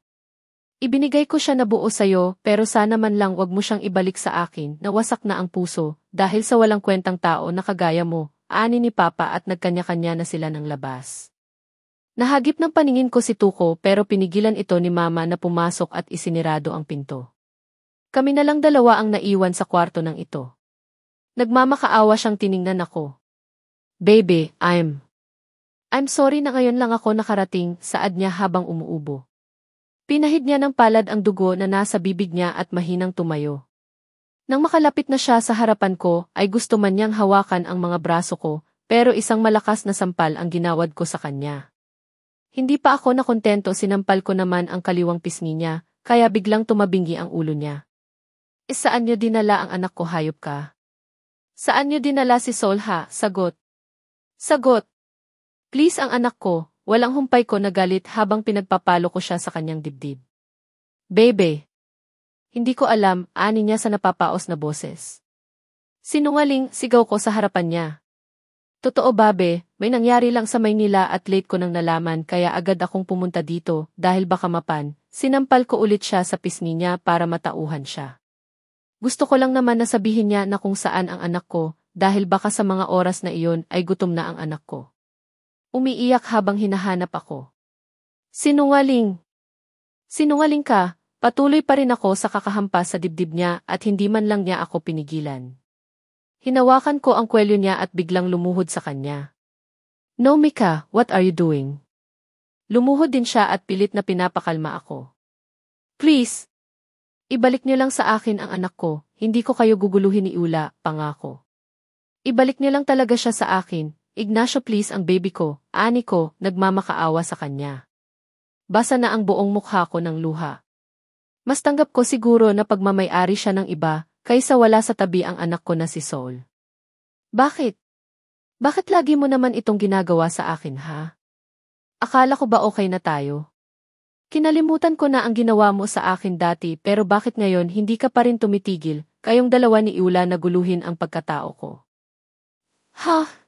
Ibinigay ko siya na buo sa'yo pero sana man lang wag mo siyang ibalik sa akin na wasak na ang puso dahil sa walang kwentang tao na kagaya mo, ani ni Papa at nagkanya-kanya na sila ng labas. Nahagip ng paningin ko si Tuko pero pinigilan ito ni Mama na pumasok at isinirado ang pinto. Kami na lang dalawa ang naiwan sa kwarto ng ito. Nagmamakaawa siyang tiningnan ako. Baby, I'm sorry na ngayon lang ako nakarating, saad niya habang umuubo. Pinahid niya ng palad ang dugo na nasa bibig niya at mahinang tumayo. Nang makalapit na siya sa harapan ko, ay gusto man niyang hawakan ang mga braso ko, pero isang malakas na sampal ang ginawad ko sa kanya. Hindi pa ako nakontento, sinampal ko naman ang kaliwang pisngi niya, kaya biglang tumabingi ang ulo niya. Saan niyo dinala ang anak ko, hayop ka? Saan niyo dinala si Saul ha? Sagot. Sagot. Please ang anak ko. Walang humpay ko na galit habang pinagpapalo ko siya sa kanyang dibdib. Baby. Hindi ko alam, ani niya sa napapaos na boses. Sinungaling, sigaw ko sa harapan niya. Totoo babe, may nangyari lang sa Maynila at late ko nang nalaman kaya agad akong pumunta dito dahil baka mapan, sinampal ko ulit siya sa pisngi niya para matauhan siya. Gusto ko lang naman na sabihin niya na kung saan ang anak ko dahil baka sa mga oras na iyon ay gutom na ang anak ko. Umiiyak habang hinahanap ako. Sinungaling! Sinungaling ka, patuloy pa rin ako sa kakahampas sa dibdib niya at hindi man lang niya ako pinigilan. Hinawakan ko ang kwelyo niya at biglang lumuhod sa kanya. No Mika, what are you doing? Lumuhod din siya at pilit na pinapakalma ako. Please! Ibalik niyo lang sa akin ang anak ko, hindi ko kayo guguluhin ni Ula, pangako. Ibalik niyo lang talaga siya sa akin. Ignacio please ang baby ko, ani ko, nagmamakaawa sa kanya. Basa na ang buong mukha ko ng luha. Mas tanggap ko siguro na pagmamay-ari siya ng iba, kaysa wala sa tabi ang anak ko na si Saul. Bakit? Bakit lagi mo naman itong ginagawa sa akin ha? Akala ko ba okay na tayo? Kinalimutan ko na ang ginawa mo sa akin dati pero bakit ngayon hindi ka pa rin tumitigil, kayong dalawa ni Ula na guluhin ang pagkatao ko? Ha?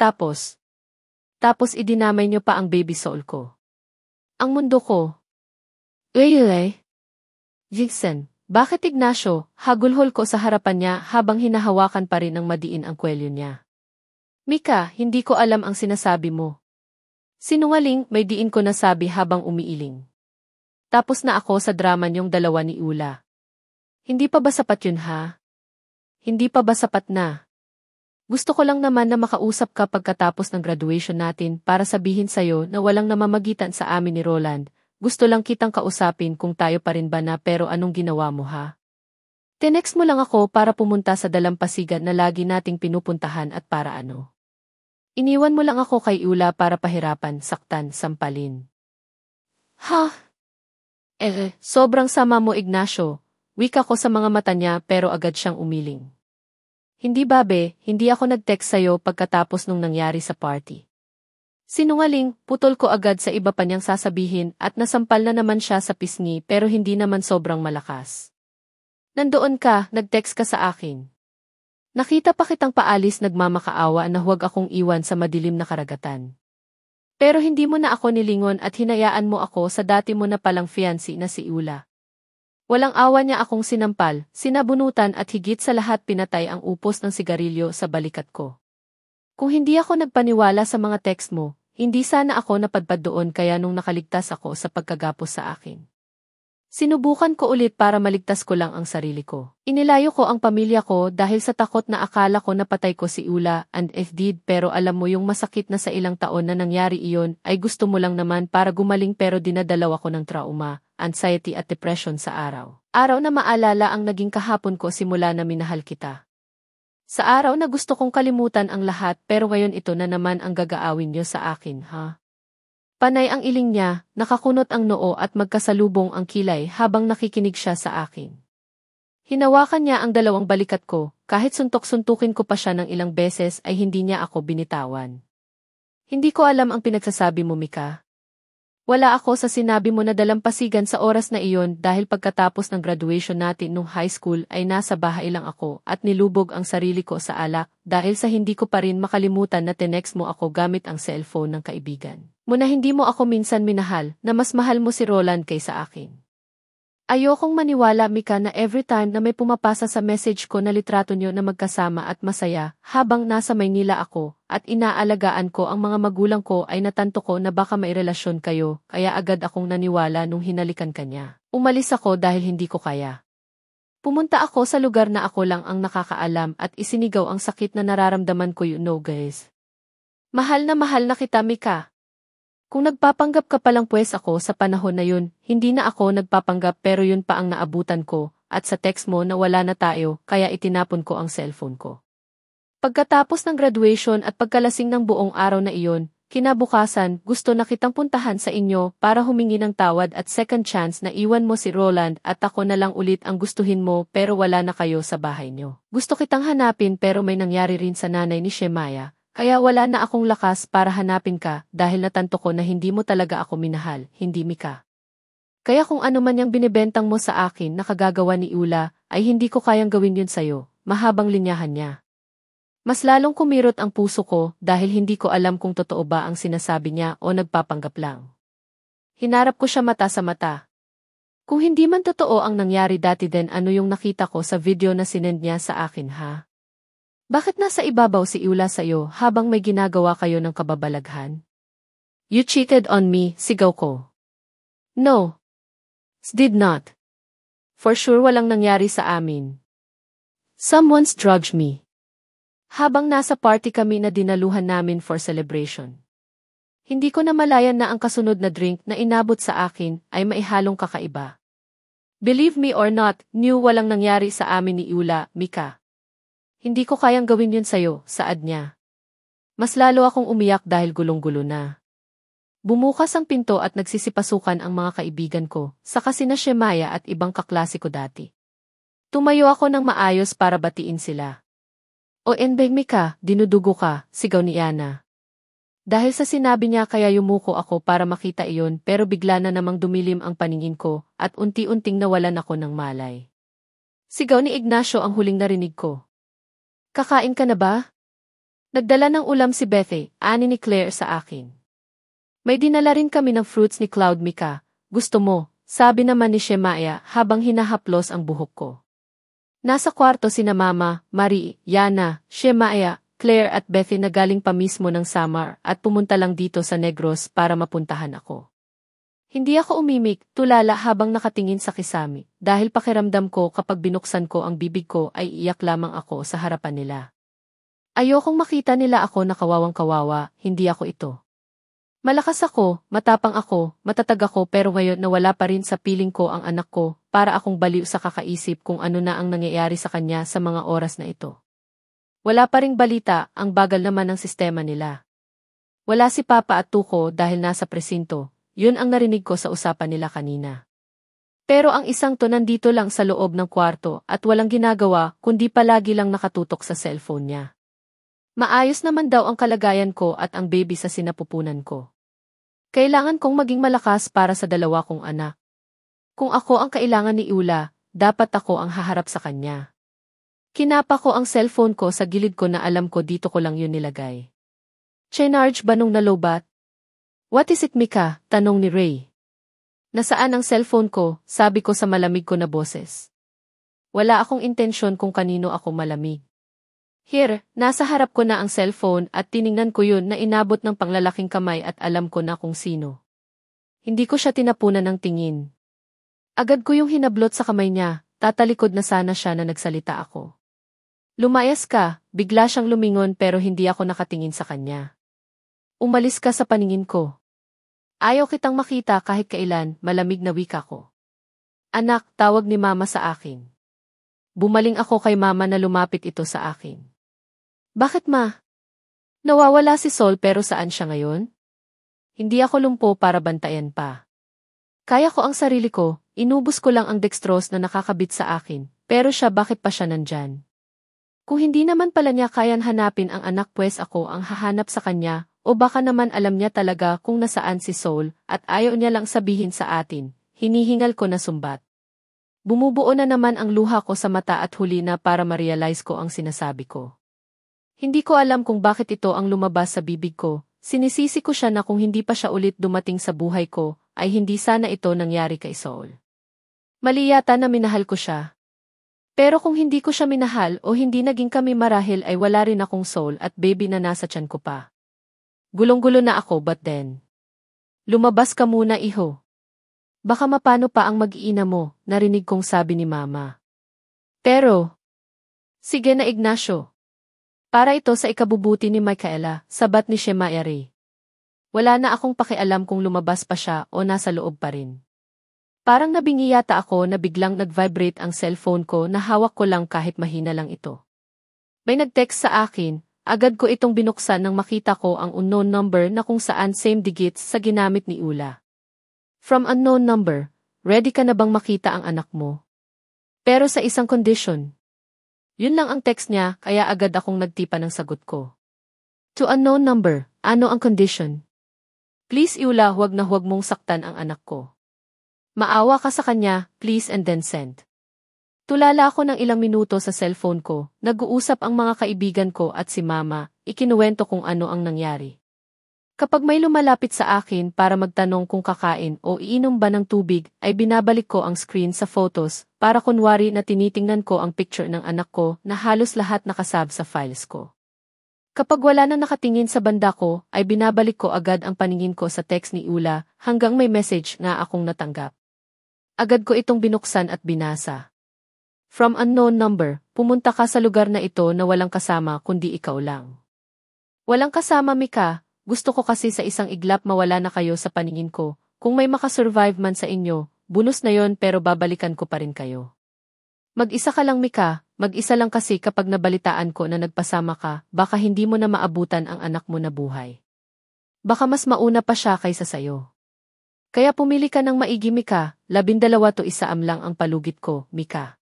Tapos idinamay niyo pa ang baby Saul ko. Ang mundo ko. Really? Jason, bakit Ignacio? Hagulhol ko sa harapan niya habang hinahawakan pa rin ng madiin ang kwelyo niya. Mika, hindi ko alam ang sinasabi mo. Sinungaling, may diin ko nasabi habang umiiling. Tapos na ako sa drama niyong dalawa ni Ula. Hindi pa ba sapat yun ha? Hindi pa ba sapat na? Gusto ko lang naman na makausap ka pagkatapos ng graduation natin para sabihin sa'yo na walang namamagitan sa amin ni Roland. Gusto lang kitang kausapin kung tayo pa rin ba na pero anong ginawa mo ha? Tinext mo lang ako para pumunta sa dalampasigan na lagi nating pinupuntahan at para ano? Iniwan mo lang ako kay Ula para pahirapan, saktan, sampalin. Ha? Sobrang sama mo Ignacio. Wika ko sa mga mata niya pero agad siyang umiling. Hindi babe, hindi ako nag-text sa'yo pagkatapos nung nangyari sa party. Sinungaling, putol ko agad sa iba pa niyang sasabihin at nasampal na naman siya sa pisngi pero hindi naman sobrang malakas. Nandoon ka, nag-text ka sa akin. Nakita pa kitang paalis nagmamakaawa na huwag akong iwan sa madilim na karagatan. Pero hindi mo na ako nilingon at hinayaan mo ako sa dati mo na palang fiancé na si Ula. Walang awa niya akong sinampal, sinabunutan at higit sa lahat pinatay ang upos ng sigarilyo sa balikat ko. Kung hindi ako nagpaniwala sa mga text mo, hindi sana ako napadpad doon kaya nung nakaligtas ako sa pagkagapos sa akin. Sinubukan ko ulit para maligtas ko lang ang sarili ko. Inilayo ko ang pamilya ko dahil sa takot na akala ko napatay ko si Ula and if did pero alam mo yung masakit na sa ilang taon na nangyari iyon ay gusto mo lang naman para gumaling pero dinadalaw ako ng trauma, anxiety at depression sa araw. Araw na maalala ang naging kahapon ko simula na minahal kita. Sa araw na gusto kong kalimutan ang lahat pero ngayon ito na naman ang gagaawin niyo sa akin, ha? Panay ang iling niya, nakakunot ang noo at magkasalubong ang kilay habang nakikinig siya sa akin. Hinawakan niya ang dalawang balikat ko, kahit suntok-suntukin ko pa siya ng ilang beses ay hindi niya ako binitawan. Hindi ko alam ang pinagsasabi mo, Mika. Wala ako sa sinabi mo na dalampasigan sa oras na iyon dahil pagkatapos ng graduation natin nung high school ay nasa bahay lang ako at nilubog ang sarili ko sa alak dahil sa hindi ko pa rin makalimutan na tinext mo ako gamit ang cellphone ng kaibigan mo na hindi mo ako minsan minahal na mas mahal mo si Roland kaysa akin. Ayokong maniwala, Mika, na every time na may pumapasa sa message ko na litrato nyo na magkasama at masaya habang nasa Maynila ako at inaalagaan ko ang mga magulang ko ay natanto ko na baka may relasyon kayo kaya agad akong naniwala nung hinalikan ka niya. Umalis ako dahil hindi ko kaya. Pumunta ako sa lugar na ako lang ang nakakaalam at isinigaw ang sakit na nararamdaman ko, you know, guys. Mahal na kita, Mika. Kung nagpapanggap ka palang pwes ako sa panahon na yun, hindi na ako nagpapanggap pero yun pa ang naabutan ko, at sa text mo na wala na tayo, kaya itinapon ko ang cellphone ko. Pagkatapos ng graduation at pagkalasing ng buong araw na iyon, kinabukasan, gusto na kitang puntahan sa inyo para humingi ng tawad at second chance na iwan mo si Roland at ako na lang ulit ang gustuhin mo pero wala na kayo sa bahay nyo. Gusto kitang hanapin pero may nangyari rin sa nanay ni Shemaya. Kaya wala na akong lakas para hanapin ka dahil natanto ko na hindi mo talaga ako minahal, hindi, Mika. Kaya kung ano man yung binibentang mo sa akin na kagagawa ni Ula, ay hindi ko kayang gawin yun sa'yo, mahabang linyahan niya. Mas lalong kumirot ang puso ko dahil hindi ko alam kung totoo ba ang sinasabi niya o nagpapanggap lang. Hinarap ko siya mata sa mata. Kung hindi man totoo ang nangyari dati din ano yung nakita ko sa video na sinend niya sa akin, ha? Bakit nasa ibabaw si Ula sa'yo habang may ginagawa kayo ng kababalaghan? You cheated on me, sigaw ko. No. Did not. For sure walang nangyari sa amin. Someone's drugged me. Habang nasa party kami na dinaluhan namin for celebration. Hindi ko namalayan na ang kasunod na drink na inabot sa akin ay maihalong kakaiba. Believe me or not, walang nangyari sa amin ni Ula, Mika. Hindi ko kayang gawin yun sa'yo, saad niya. Mas lalo akong umiyak dahil gulong-gulo na. Bumukas ang pinto at nagsisipasukan ang mga kaibigan ko, saka sina Shemaya at ibang kaklase ko dati. Tumayo ako ng maayos para batiin sila. O enbeg, Mika, dinudugo ka, sigaw ni Yana. Dahil sa sinabi niya kaya yumuko ako para makita iyon pero bigla na namang dumilim ang paningin ko at unti-unting nawalan ako ng malay. Sigaw ni Ignacio ang huling narinig ko. Kakain ka na ba? Nagdala ng ulam si Bethy, ani ni Claire sa akin. May dinala rin kami ng fruits ni Cloud, Mika. Gusto mo, sabi naman ni Shemaya habang hinahaplos ang buhok ko. Nasa kwarto sina Mama, Marie, Yana, Shemaya, Claire at Bethy na galing pa mismo ng Samar at pumunta lang dito sa Negros para mapuntahan ako. Hindi ako umimik, tulala habang nakatingin sa kisami, dahil pakiramdam ko kapag binuksan ko ang bibig ko ay iyak lamang ako sa harapan nila. Ayokong makita nila ako na kawawang-kawawa, hindi ako ito. Malakas ako, matapang ako, matatag ako pero ngayon nawala pa rin sa piling ko ang anak ko, para akong baliw sa kakaisip kung ano na ang nangyayari sa kanya sa mga oras na ito. Wala pa ring balita, ang bagal naman ng sistema nila. Wala si Papa at Tuko dahil nasa presinto. Yun ang narinig ko sa usapan nila kanina. Pero ang isang to nandito lang sa loob ng kwarto at walang ginagawa kundi palagi lang nakatutok sa cellphone niya. Maayos naman daw ang kalagayan ko at ang baby sa sinapupunan ko. Kailangan kong maging malakas para sa dalawa kong anak. Kung ako ang kailangan ni Ula, dapat ako ang haharap sa kanya. Kinapa ko ang cellphone ko sa gilid ko na alam ko dito ko lang yun nilagay. Chenarge ba nung nalobat? What is it, Mika? Tanong ni Ray. Nasaan ang cellphone ko? Sabi ko sa malamig ko na boses. Wala akong intensyon kung kanino ako malamig. Here, nasa harap ko na ang cellphone at tiningnan ko yun na inabot ng panglalaking kamay at alam ko na kung sino. Hindi ko siya tinapunan ng tingin. Agad ko yung hinablot sa kamay niya, tatalikod na sana siya na nagsalita ako. Lumayas ka, bigla siyang lumingon pero hindi ako nakatingin sa kanya. Umalis ka sa paningin ko. Ayaw kitang makita kahit kailan, malamig na wika ko. Anak, tawag ni mama sa akin. Bumaling ako kay mama na lumapit ito sa akin. Bakit ma? Nawawala si Sol pero saan siya ngayon? Hindi ako lumpo para bantayan pa. Kaya ko ang sarili ko, inubos ko lang ang dextrose na nakakabit sa akin, pero siya bakit pa siya nandyan? Kung hindi naman pala niya kayan hanapin ang anak pues ako ang hahanap sa kanya, o baka naman alam niya talaga kung nasaan si Sol at ayaw niya lang sabihin sa atin, hinihingal ko na sumbat. Bumubuo na naman ang luha ko sa mata at huli na para ma-realize ko ang sinasabi ko. Hindi ko alam kung bakit ito ang lumabas sa bibig ko, sinisisi ko siya na kung hindi pa siya ulit dumating sa buhay ko, ay hindi sana ito nangyari kay Sol. Mali yata na minahal ko siya. Pero kung hindi ko siya minahal o hindi naging kami marahil ay wala rin akong Sol at baby na nasa tiyan ko pa. Gulong-gulo na ako but then. Lumabas ka muna iho. Baka mapano pa ang mag-iina mo, narinig kong sabi ni mama. Pero, sige na Ignacio. Para ito sa ikabubuti ni Micaela, sabat ni Shemaeri. Wala na akong pakialam kung lumabas pa siya o nasa loob pa rin. Parang nabingi yata ako na biglang nag-vibrate ang cellphone ko na hawak ko lang kahit mahina lang ito. May nag-text sa akin. Agad ko itong binuksan nang makita ko ang unknown number na kung saan same digits sa ginamit ni Ula. From unknown number, ready ka na bang makita ang anak mo? Pero sa isang condition. Yun lang ang text niya kaya agad akong nagtipa ng sagot ko. To unknown number, ano ang condition? Please Ula, huwag na huwag mong saktan ang anak ko. Maawa ka sa kanya, please and then send. Tulala ako ng ilang minuto sa cellphone ko, nag-uusap ang mga kaibigan ko at si mama, ikinuwento kung ano ang nangyari. Kapag may lumalapit sa akin para magtanong kung kakain o iinom ba ng tubig, ay binabalik ko ang screen sa photos, para kunwari na tinitingnan ko ang picture ng anak ko na halos lahat nakasave sa files ko. Kapag wala na nakatingin sa banda ko, ay binabalik ko agad ang paningin ko sa text ni Ula hanggang may message na akong natanggap. Agad ko itong binuksan at binasa. From unknown number, pumunta ka sa lugar na ito na walang kasama kundi ikaw lang. Walang kasama Mika, gusto ko kasi sa isang iglap mawala na kayo sa paningin ko, kung may makasurvive man sa inyo, bonus na yon pero babalikan ko pa rin kayo. Mag-isa ka lang Mika, mag-isa lang kasi kapag nabalitaan ko na nagpasama ka, baka hindi mo na maabutan ang anak mo na buhay. Baka mas mauna pa siya kaysa sayo. Kaya pumili ka ng maigi Mika, 12 to 1 lang ang palugit ko, Mika.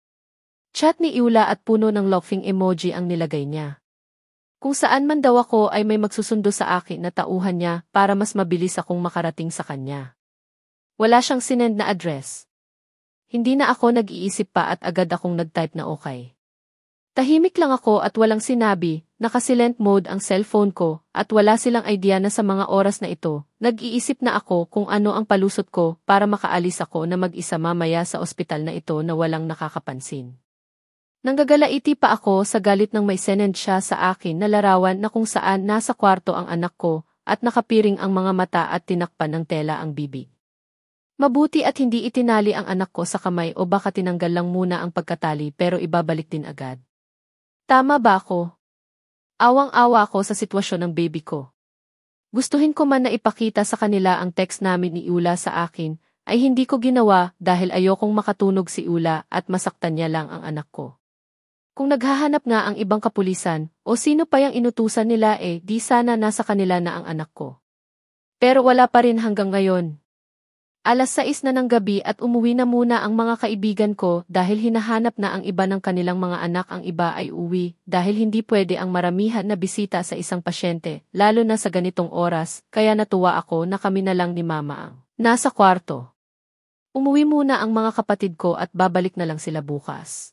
Chat ni Iula at puno ng laughing emoji ang nilagay niya. Kung saan man daw ako ay may magsusundo sa akin na tauhan niya para mas mabilis akong makarating sa kanya. Wala siyang sinend na address. Hindi na ako nag-iisip pa at agad akong nag-type na okay. Tahimik lang ako at walang sinabi, naka-silent mode ang cellphone ko at wala silang idea na sa mga oras na ito, nag-iisip na ako kung ano ang palusot ko para makaalis ako na mag-isa mamaya sa ospital na ito na walang nakakapansin. Nanggagalaiti pa ako sa galit ng may senend siya sa akin na larawan na kung saan nasa kwarto ang anak ko at nakapiring ang mga mata at tinakpan ng tela ang bibig. Mabuti at hindi itinali ang anak ko sa kamay o baka tinanggal lang muna ang pagkatali pero ibabalik din agad. Tama ba ako? Awang-awa ako sa sitwasyon ng baby ko. Gustuhin ko man na ipakita sa kanila ang text namin ni Ula sa akin, ay hindi ko ginawa dahil ayokong makatunog si Ula at masaktan niya lang ang anak ko. Kung naghahanap nga ang ibang kapulisan, o sino pa yung inutusan nila di sana nasa kanila na ang anak ko. Pero wala pa rin hanggang ngayon. 6:00 na ng gabi at umuwi na muna ang mga kaibigan ko dahil hinahanap na ang iba ng kanilang mga anak ang iba ay uwi dahil hindi pwede ang maramihan na bisita sa isang pasyente, lalo na sa ganitong oras, kaya natuwa ako na kami na lang ni Mama ang nasa kwarto. Umuwi muna ang mga kapatid ko at babalik na lang sila bukas.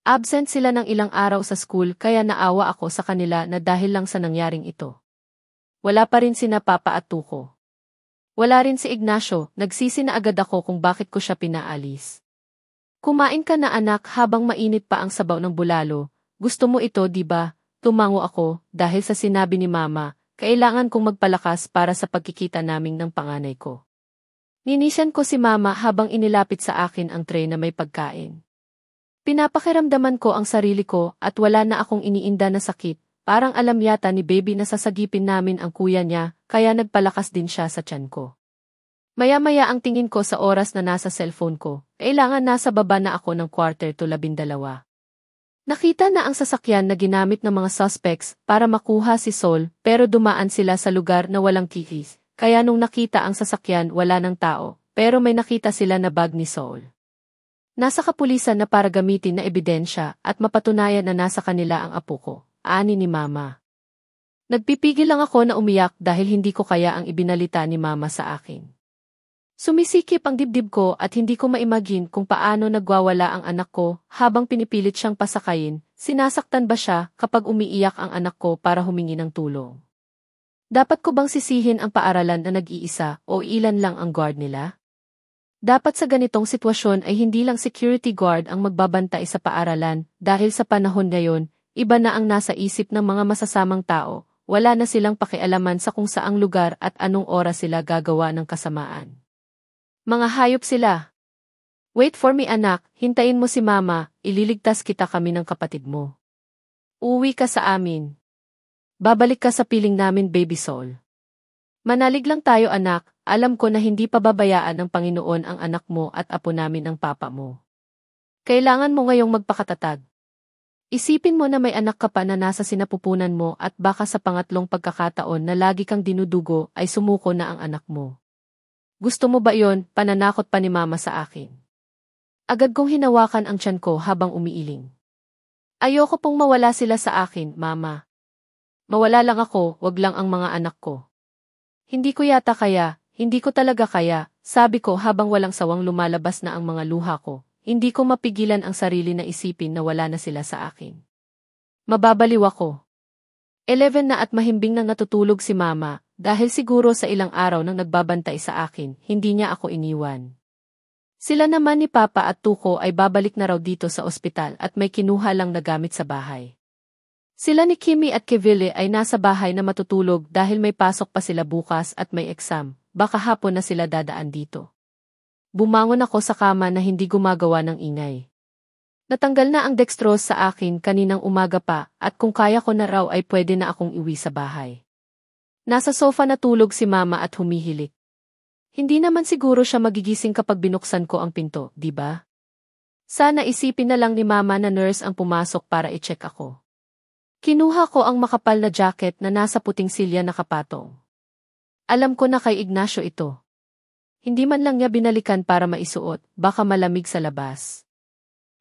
Absent sila ng ilang araw sa school kaya naawa ako sa kanila na dahil lang sa nangyaring ito. Wala pa rin sina Papa at Tuko. Wala rin si Ignacio, nagsisi na agad ako kung bakit ko siya pinaalis. Kumain ka na anak habang mainit pa ang sabaw ng bulalo. Gusto mo ito, di ba? Tumango ako, dahil sa sinabi ni Mama, kailangan kong magpalakas para sa pagkikita naming ng panganay ko. Ninisyan ko si Mama habang inilapit sa akin ang tray na may pagkain. Pinapakiramdaman ko ang sarili ko at wala na akong iniinda na sakit. Parang alam yata ni Baby na sasagipin namin ang kuya niya, kaya nagpalakas din siya sa tiyan ko. Maya-maya ang tingin ko sa oras na nasa cellphone ko, kailangan nasa baba na ako ng 11:45. Nakita na ang sasakyan na ginamit ng mga suspects para makuha si Sol, pero dumaan sila sa lugar na walang kihis, kaya nung nakita ang sasakyan wala ng tao, pero may nakita sila na bag ni Sol. Nasa kapulisan na para gamitin na ebidensya at mapatunayan na nasa kanila ang apo ko, ani ni Mama. Nagpipigil lang ako na umiyak dahil hindi ko kaya ang ibinalita ni Mama sa akin. Sumisikip ang dibdib ko at hindi ko maimagine kung paano nagwawala ang anak ko habang pinipilit siyang pasakayin, sinasaktan ba siya kapag umiiyak ang anak ko para humingi ng tulong. Dapat ko bang sisihin ang paaralan na nag-iisa o ilan lang ang guard nila? Dapat sa ganitong sitwasyon ay hindi lang security guard ang magbabantay sa paaralan dahil sa panahon ngayon, iba na ang nasa isip ng mga masasamang tao, wala na silang pakialaman sa kung saang lugar at anong oras sila gagawa ng kasamaan. Mga hayop sila. Wait for me anak, hintayin mo si Mama, ililigtas kita kami ng kapatid mo. Uwi ka sa amin. Babalik ka sa piling namin Baby Sol. Manalig lang tayo anak, alam ko na hindi pababayaan ng Panginoon ang anak mo at apo namin ang papa mo. Kailangan mo ngayong magpakatatag. Isipin mo na may anak ka pa na nasa sinapupunan mo at baka sa pangatlong pagkakataon na lagi kang dinudugo ay sumuko na ang anak mo. Gusto mo ba yon? Pananakot pa ni Mama sa akin. Agad kong hinawakan ang tiyan ko habang umiiling. Ayoko pong mawala sila sa akin, Mama. Mawala lang ako, wag lang ang mga anak ko. Hindi ko yata kaya, hindi ko talaga kaya, sabi ko habang walang sawang lumalabas na ang mga luha ko. Hindi ko mapigilan ang sarili na isipin na wala na sila sa akin. Mababaliw ako. 11 na at mahimbing nang natutulog si Mama, dahil siguro sa ilang araw nang nagbabantay sa akin, hindi niya ako iniwan. Sila naman ni Papa at Tuko ay babalik na raw dito sa ospital at may kinuha lang na gamit sa bahay. Sila ni Kimi at Keville ay nasa bahay na matutulog dahil may pasok pa sila bukas at may exam, baka hapon na sila dadaan dito. Bumangon ako sa kama na hindi gumagawa ng ingay. Natanggal na ang dextrose sa akin kaninang umaga pa at kung kaya ko na raw ay pwede na akong iwi sa bahay. Nasa sofa natulog si Mama at humihilik. Hindi naman siguro siya magigising kapag binuksan ko ang pinto, di ba? Sana isipin na lang ni Mama na nurse ang pumasok para i-check ako. Kinuha ko ang makapal na jacket na nasa puting silya nakapatong. Alam ko na kay Ignacio ito. Hindi man lang niya binalikan para maisuot, baka malamig sa labas.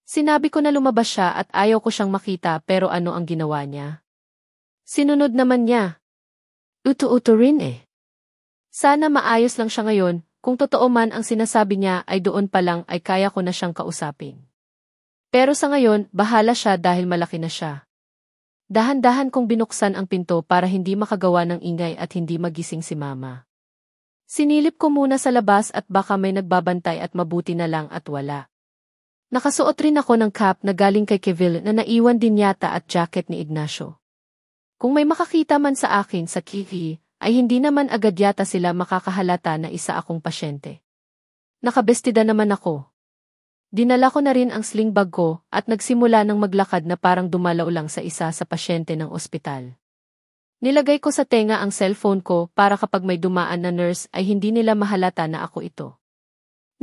Sinabi ko na lumabas siya at ayaw ko siyang makita pero ano ang ginawa niya? Sinunod naman niya. Uto-uto rin eh. Sana maayos lang siya ngayon, kung totoo man ang sinasabi niya ay doon pa lang ay kaya ko na siyang kausapin. Pero sa ngayon, bahala siya dahil malaki na siya. Dahan-dahan kong binuksan ang pinto para hindi makagawa ng ingay at hindi magising si Mama. Sinilip ko muna sa labas at baka may nagbabantay at mabuti na lang at wala. Nakasuot rin ako ng cap na galing kay Keville na naiwan din yata at jacket ni Ignacio. Kung may makakita man sa akin sa Kiki, ay hindi naman agad yata sila makakahalata na isa akong pasyente. Nakabestida naman ako. Dinala ko na rin ang sling bag ko at nagsimula ng maglakad na parang dumalaw lang sa isa sa pasyente ng ospital. Nilagay ko sa tenga ang cellphone ko para kapag may dumaan na nurse ay hindi nila mahalata na ako ito.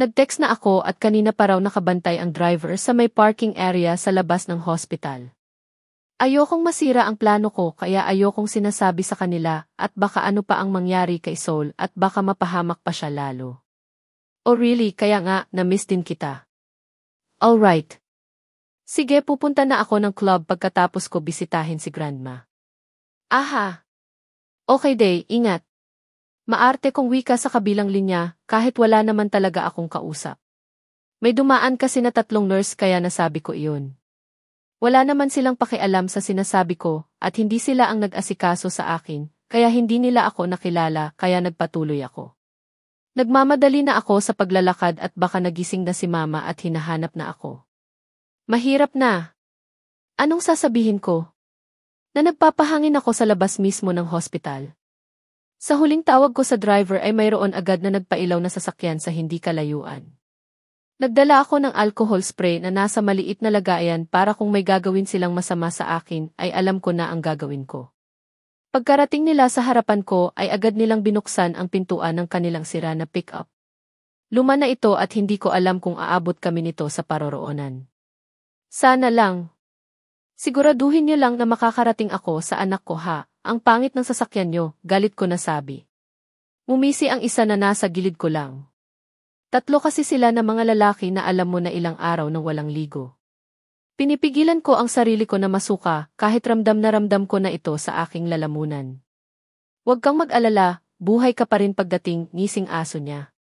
Nag-text na ako at kanina pa raw nakabantay ang driver sa may parking area sa labas ng hospital. Ayokong masira ang plano ko kaya ayokong sinasabi sa kanila at baka ano pa ang mangyari kay Sol at baka mapahamak pa siya lalo. Oh really, kaya nga, na-miss din kita. Alright. Sige, pupunta na ako ng club pagkatapos ko bisitahin si Grandma. Aha. Okay day, ingat. Maarte kong wika sa kabilang linya kahit wala naman talaga akong kausap. May dumaan kasi na 3 nurse kaya nasabi ko iyon. Wala naman silang pakialam sa sinasabi ko at hindi sila ang nag-asikaso sa akin kaya hindi nila ako nakilala kaya nagpatuloy ako. Nagmamadali na ako sa paglalakad at baka nagising na si mama at hinahanap na ako. Mahirap na. Anong sasabihin ko? Na nagpapahangin ako sa labas mismo ng hospital. Sa huling tawag ko sa driver ay mayroon agad na nagpailaw na sasakyan sa hindi kalayuan. Nagdala ako ng alcohol spray na nasa maliit na lagayan para kung may gagawin silang masama sa akin ay alam ko na ang gagawin ko. Pagkarating nila sa harapan ko ay agad nilang binuksan ang pintuan ng kanilang sira na pick-up. Luma na ito at hindi ko alam kung aabot kami nito sa paroroonan. Sana lang. Siguraduhin niyo lang na makakarating ako sa anak ko ha, ang pangit ng sasakyan niyo, galit ko na sabi. Mumisi ang isa na nasa gilid ko lang. Tatlo kasi sila na mga lalaki na alam mo na ilang araw nang walang ligo. Pinipigilan ko ang sarili ko na masuka kahit ramdam na ramdam ko na ito sa aking lalamunan. Huwag kang mag-alala, buhay ka pa rin pagdating, ngising aso niya.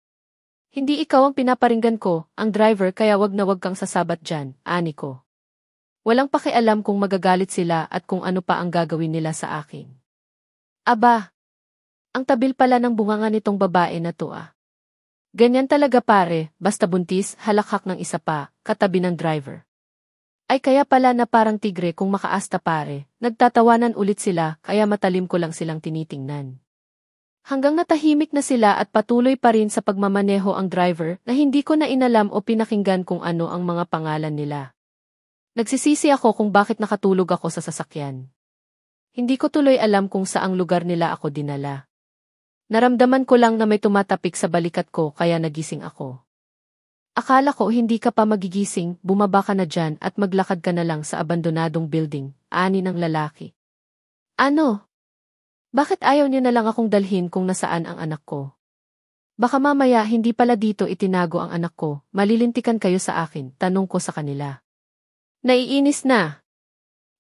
Hindi ikaw ang pinaparinggan ko, ang driver kaya wag na wag kang sasabat dyan, ani ko. Walang pakialam kung magagalit sila at kung ano pa ang gagawin nila sa akin. Aba! Ang tabil pala ng bunganga nitong babae na to ah. Ganyan talaga pare, basta buntis, halakhak ng isa pa, katabi ng driver. Ay kaya pala na parang tigre kung makaasta pare, nagtatawanan ulit sila kaya matalim ko lang silang tinitingnan. Hanggang natahimik na sila at patuloy pa rin sa pagmamaneho ang driver na hindi ko na inalam o pinakinggan kung ano ang mga pangalan nila. Nagsisisi ako kung bakit nakatulog ako sa sasakyan. Hindi ko tuloy alam kung saang lugar nila ako dinala. Naramdaman ko lang na may tumatapik sa balikat ko kaya nagising ako. Akala ko hindi ka pa magigising, bumaba ka na dyan at maglakad ka na lang sa abandonadong building, ani ng lalaki. Ano? Bakit ayaw niyo na lang akong dalhin kung nasaan ang anak ko? Baka mamaya hindi pala dito itinago ang anak ko, malilintikan kayo sa akin, tanong ko sa kanila. Naiinis na.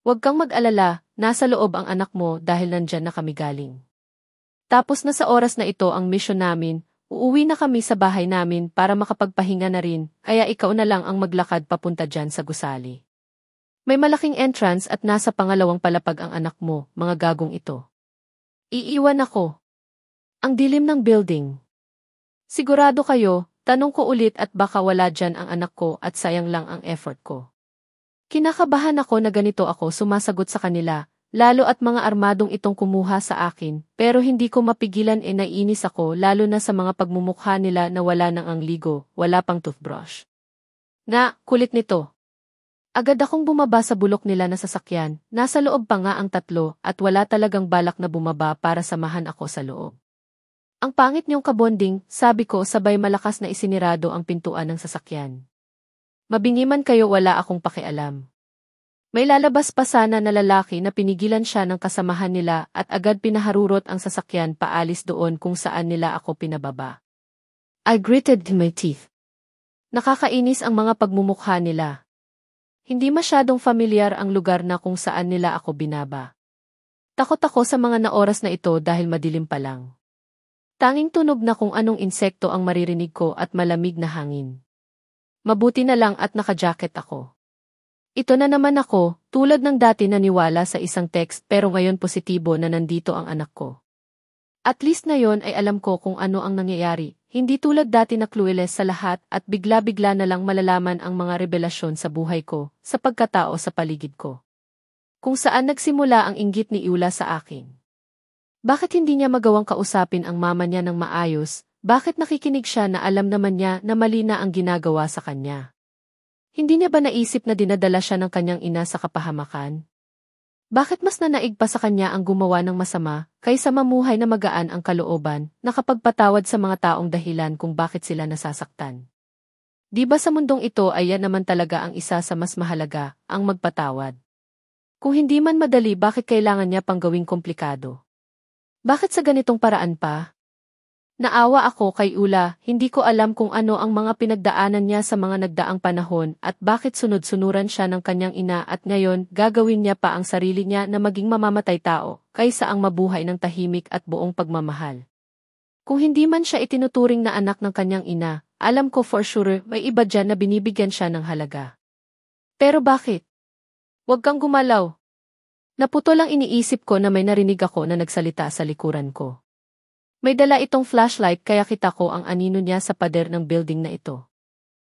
Huwag kang mag-alala, nasa loob ang anak mo dahil nandyan na kami galing. Tapos na sa oras na ito ang mission namin, uuwi na kami sa bahay namin para makapagpahinga na rin, kaya ikaw na lang ang maglakad papunta dyan sa gusali. May malaking entrance at nasa pangalawang palapag ang anak mo, mga gagong ito. Iiwan ako. Ang dilim ng building. Sigurado kayo, tanong ko ulit at baka wala dyan ang anak ko at sayang lang ang effort ko. Kinakabahan ako na ganito ako sumasagot sa kanila, lalo at mga armadong itong kumuha sa akin, pero hindi ko mapigilan naiinis ako lalo na sa mga pagmumukha nila na wala nang ang ligo, wala pang toothbrush. Nga, kulit nito. Agad akong bumaba sa bulok nila na sasakyan, nasa loob pa nga ang tatlo at wala talagang balak na bumaba para samahan ako sa loob. Ang pangit niyong kabonding, sabi ko sabay malakas na isinirado ang pintuan ng sasakyan. Mabingi man kayo wala akong pakialam. May lalabas pa sana na lalaki na pinigilan siya ng kasamahan nila at agad pinaharurot ang sasakyan paalis doon kung saan nila ako pinababa. I gritted my teeth. Nakakainis ang mga pagmumukha nila. Hindi masyadong familiar ang lugar na kung saan nila ako binaba. Takot ako sa mga naoras na ito dahil madilim pa lang. Tanging tunog na kung anong insekto ang maririnig ko at malamig na hangin. Mabuti na lang at naka-jacket ako. Ito na naman ako, tulad ng dati naniwala sa isang text pero ngayon positibo na nandito ang anak ko. At least ngayon ay alam ko kung ano ang nangyayari, hindi tulad dati na clueless sa lahat at bigla-bigla na lang malalaman ang mga revelasyon sa buhay ko, sa pagkatao sa paligid ko. Kung saan nagsimula ang inggit ni Iula sa akin. Bakit hindi niya magawang kausapin ang mama niya ng maayos, bakit nakikinig siya na alam naman niya na mali na ang ginagawa sa kanya? Hindi niya ba naisip na dinadala siya ng kanyang ina sa kapahamakan? Bakit mas nanaig pa sa kanya ang gumawa ng masama, kaysa mamuhay na magaan ang kalooban, nakapagpatawad sa mga taong dahilan kung bakit sila nasasaktan? Di ba sa mundong ito ay yan naman talaga ang isa sa mas mahalaga, ang magpatawad? Kung hindi man madali bakit kailangan niya pang gawing komplikado? Bakit sa ganitong paraan pa? Naawa ako kay Ula, hindi ko alam kung ano ang mga pinagdaanan niya sa mga nagdaang panahon at bakit sunod-sunuran siya ng kanyang ina at ngayon gagawin niya pa ang sarili niya na maging mamamatay tao, kaysa ang mabuhay ng tahimik at buong pagmamahal. Kung hindi man siya itinuturing na anak ng kanyang ina, alam ko for sure may iba dyan na binibigyan siya ng halaga. Pero bakit? Huwag kang gumalaw. Naputol ang iniisip ko na may narinig ako na nagsalita sa likuran ko. May dala itong flashlight kaya kita ko ang anino niya sa pader ng building na ito.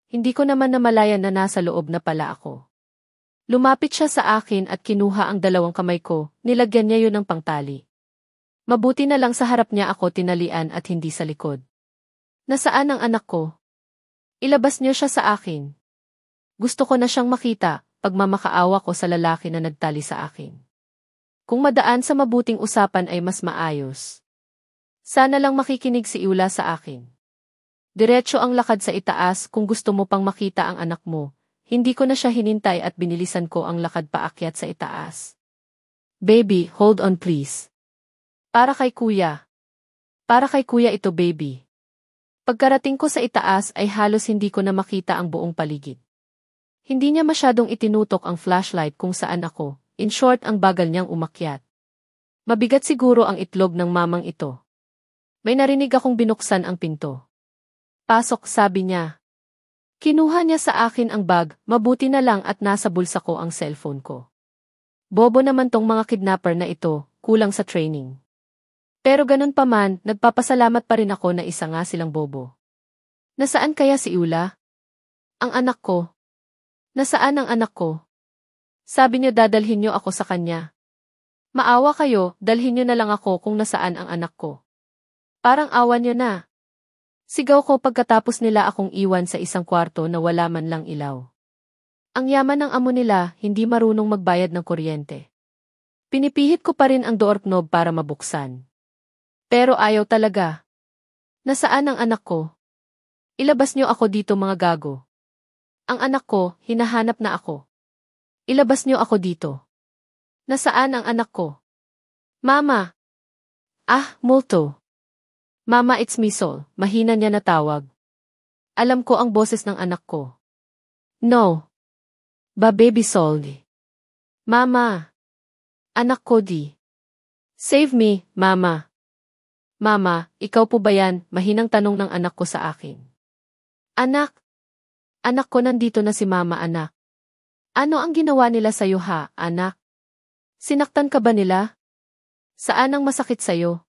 Hindi ko naman namalayan na nasa loob na pala ako. Lumapit siya sa akin at kinuha ang dalawang kamay ko, nilagyan niya yun ng pangtali. Mabuti na lang sa harap niya ako tinalian at hindi sa likod. Nasaan ang anak ko? Ilabas niyo siya sa akin. Gusto ko na siyang makita, pagmamakaawa ko sa lalaki na nagtali sa akin. Kung madaan sa mabuting usapan ay mas maayos. Sana lang makikinig si Iula sa akin. Diretso ang lakad sa itaas kung gusto mo pang makita ang anak mo. Hindi ko na siya hinintay at binilisan ko ang lakad paakyat sa itaas. Baby, hold on please. Para kay kuya. Para kay kuya ito baby. Pagkarating ko sa itaas ay halos hindi ko na makita ang buong paligid. Hindi niya masyadong itinutok ang flashlight kung saan ako. In short, ang bagal niyang umakyat. Mabigat siguro ang itlog ng mamang ito. May narinig akong binuksan ang pinto. Pasok, sabi niya. Kinuha niya sa akin ang bag, mabuti na lang at nasa bulsa ko ang cellphone ko. Bobo naman tong mga kidnapper na ito, kulang sa training. Pero ganun pa man, nagpapasalamat pa rin ako na isa nga silang bobo. Nasaan kaya si Iula? Ang anak ko. Nasaan ang anak ko? Sabi niyo dadalhin niyo ako sa kanya. Maawa kayo, dalhin niyo na lang ako kung nasaan ang anak ko. Parang awa niyo na. Sigaw ko pagkatapos nila akong iwan sa isang kwarto na wala man lang ilaw. Ang yaman ng amo nila, hindi marunong magbayad ng kuryente. Pinipihit ko pa rin ang door knob para mabuksan. Pero ayaw talaga. Nasaan ang anak ko? Ilabas niyo ako dito mga gago. Ang anak ko, hinahanap na ako. Ilabas niyo ako dito. Nasaan ang anak ko? Mama! Ah, multo. Mama, it's me Sol, mahina niya natawag. Alam ko ang boses ng anak ko. No. Ba baby Sol. Mama. Anak ko di. Save me, Mama. Mama, ikaw po ba yan? Mahinang tanong ng anak ko sa akin. Anak. Anak ko nandito na si Mama anak. Ano ang ginawa nila sa'yo ha, anak? Sinaktan ka ba nila? Saan ang masakit sa'yo?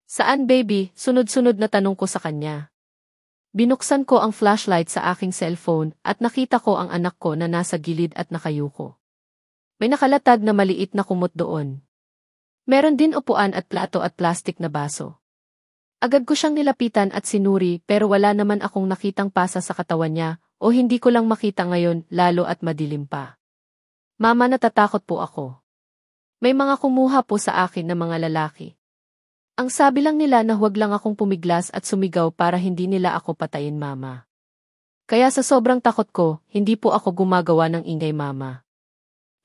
Saan baby? Sunod-sunod na tanong ko sa kanya. Binuksan ko ang flashlight sa aking cellphone at nakita ko ang anak ko na nasa gilid at nakayuko. May nakalatag na maliit na kumot doon. Meron din upuan at plato at plastik na baso. Agad ko siyang nilapitan at sinuri pero wala naman akong nakitang pasa sa katawan niya o hindi ko lang makita ngayon lalo at madilim pa. Mama, natatakot po ako. May mga kumuha po sa akin na mga lalaki. Ang sabi lang nila na huwag lang akong pumiglas at sumigaw para hindi nila ako patayin mama. Kaya sa sobrang takot ko, hindi po ako gumagawa ng ingay mama.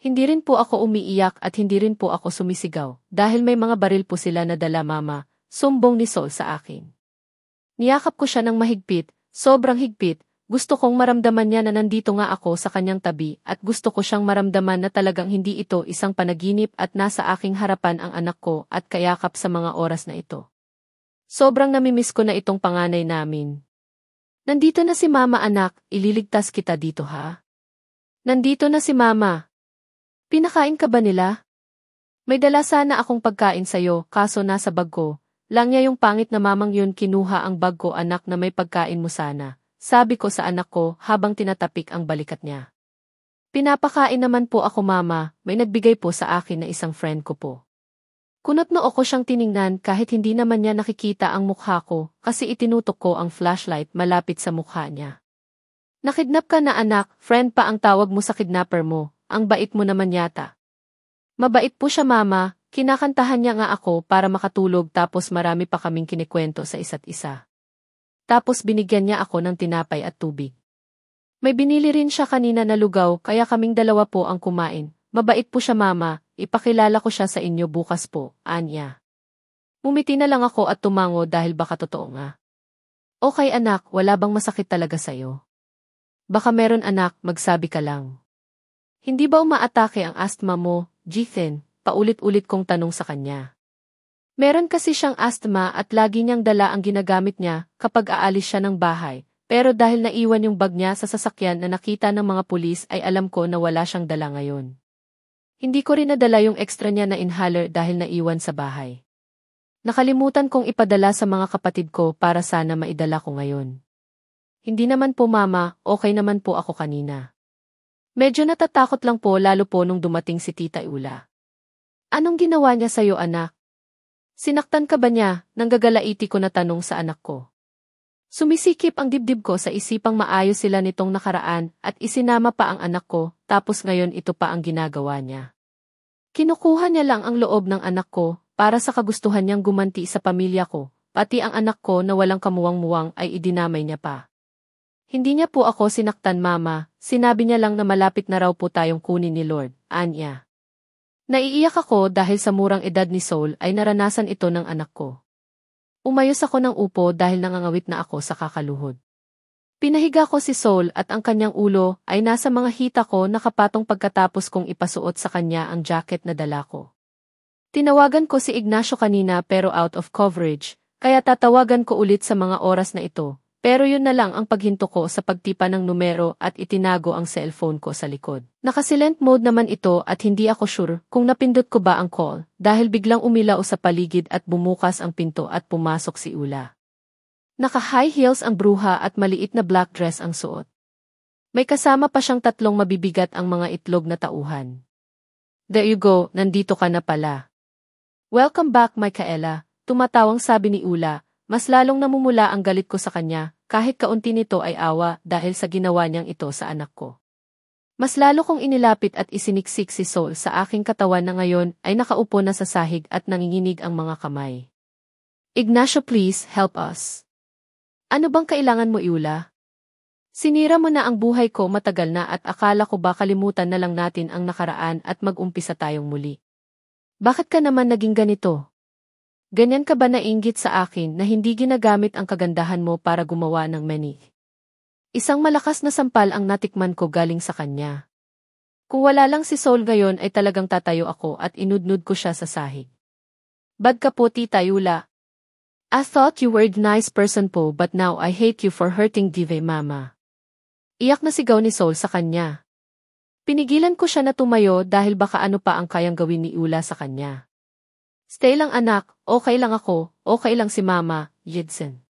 Hindi rin po ako umiiyak at hindi rin po ako sumisigaw dahil may mga baril po sila na dala mama, sumbong ni Sol sa akin. Niyakap ko siya ng mahigpit, sobrang higpit. Gusto kong maramdaman niya na nandito nga ako sa kanyang tabi at gusto ko siyang maramdaman na talagang hindi ito isang panaginip at nasa aking harapan ang anak ko at kayakap sa mga oras na ito. Sobrang namimiss ko na itong panganay namin. Nandito na si Mama anak, ililigtas kita dito ha? Nandito na si Mama. Pinakain ka ba nila? May dala sana akong pagkain sa'yo kaso nasa bag ko. Lang niya yung pangit na mamang yun kinuha ang bag ko anak na may pagkain mo sana. Sabi ko sa anak ko habang tinatapik ang balikat niya. Pinapakain naman po ako mama, may nagbigay po sa akin na isang friend ko po. Kunot noo ko siyang tiningnan kahit hindi naman niya nakikita ang mukha ko kasi itinutok ko ang flashlight malapit sa mukha niya. Nakidnap ka na anak, friend pa ang tawag mo sa kidnapper mo, ang bait mo naman yata. Mabait po siya mama, kinakantahan niya nga ako para makatulog tapos marami pa kaming kinikwento sa isa't isa. Tapos binigyan niya ako ng tinapay at tubig. May binili rin siya kanina na lugaw kaya kaming dalawa po ang kumain. Mabait po siya mama, ipakilala ko siya sa inyo bukas po, anya. Mumiti na lang ako at tumango dahil baka totoo nga. Okay anak, wala bang masakit talaga sa'yo? Baka meron anak, magsabi ka lang. Hindi ba umaatake ang asthma mo, Jithen? Paulit-ulit kong tanong sa kanya. Meron kasi siyang asthma at lagi niyang dala ang ginagamit niya kapag aalis siya ng bahay, pero dahil naiwan yung bag niya sa sasakyan na nakita ng mga pulis ay alam ko na wala siyang dala ngayon. Hindi ko rin nadala yung extra niya na inhaler dahil naiwan sa bahay. Nakalimutan kong ipadala sa mga kapatid ko para sana maidala ko ngayon. Hindi naman po mama, okay naman po ako kanina. Medyo natatakot lang po lalo po nung dumating si Tita Ula. Anong ginawa niya sa'yo anak? Sinaktan ka ba niya? Nanggagalaiti ko na tanong sa anak ko. Sumisikip ang dibdib ko sa isipang maayos sila nitong nakaraan at isinama pa ang anak ko, tapos ngayon ito pa ang ginagawa niya. Kinukuha niya lang ang loob ng anak ko para sa kagustuhan niyang gumanti sa pamilya ko, pati ang anak ko na walang kamuwang-muwang ay idinamay niya pa. Hindi niya po ako sinaktan mama, sinabi niya lang na malapit na raw po tayong kunin ni Lord, anya. Naiiyak ako dahil sa murang edad ni Saul ay naranasan ito ng anak ko. Umayos ako ng upo dahil nangangawit na ako sa kakaluhod. Pinahiga ko si Saul at ang kanyang ulo ay nasa mga hita ko nakapatong pagkatapos kong ipasuot sa kanya ang jacket na dala ko. Tinawagan ko si Ignacio kanina pero out of coverage, kaya tatawagan ko ulit sa mga oras na ito, pero yun na lang ang paghinto ko sa pagtipa ng numero at itinago ang cellphone ko sa likod. Naka-silent mode naman ito at hindi ako sure kung napindot ko ba ang call dahil biglang umilaw sa paligid at bumukas ang pinto at pumasok si Ula. Naka-high heels ang bruha at maliit na black dress ang suot. May kasama pa siyang 3 mabibigat ang mga itlog na tauhan. There you go, nandito ka na pala. Welcome back, Micaela, tumatawang sabi ni Ula. Mas lalong namumula ang galit ko sa kanya, kahit kaunti nito ay awa dahil sa ginawa niyang ito sa anak ko. Mas lalo kong inilapit at isiniksik si Saul sa aking katawan na ngayon ay nakaupo na sa sahig at nanginginig ang mga kamay. Ignacio, please, help us. Ano bang kailangan mo, Ula? Sinira mo na ang buhay ko matagal na at akala ko ba kalimutan na lang natin ang nakaraan at mag-umpisa tayong muli. Bakit ka naman naging ganito? Ganyan ka ba nainggit sa akin na hindi ginagamit ang kagandahan mo para gumawa ng mani? Isang malakas na sampal ang natikman ko galing sa kanya. Kung wala lang si Saul ngayon ay talagang tatayo ako at inudnud ko siya sa sahig. Bad ka po, Tita Ula. I thought you were a nice person po but now I hate you for hurting Dive Mama. Iyak na sigaw ni Saul sa kanya. Pinigilan ko siya na tumayo dahil baka ano pa ang kayang gawin ni Ula sa kanya. Stay lang anak, okay lang ako, okay lang si Mama, Yidsen.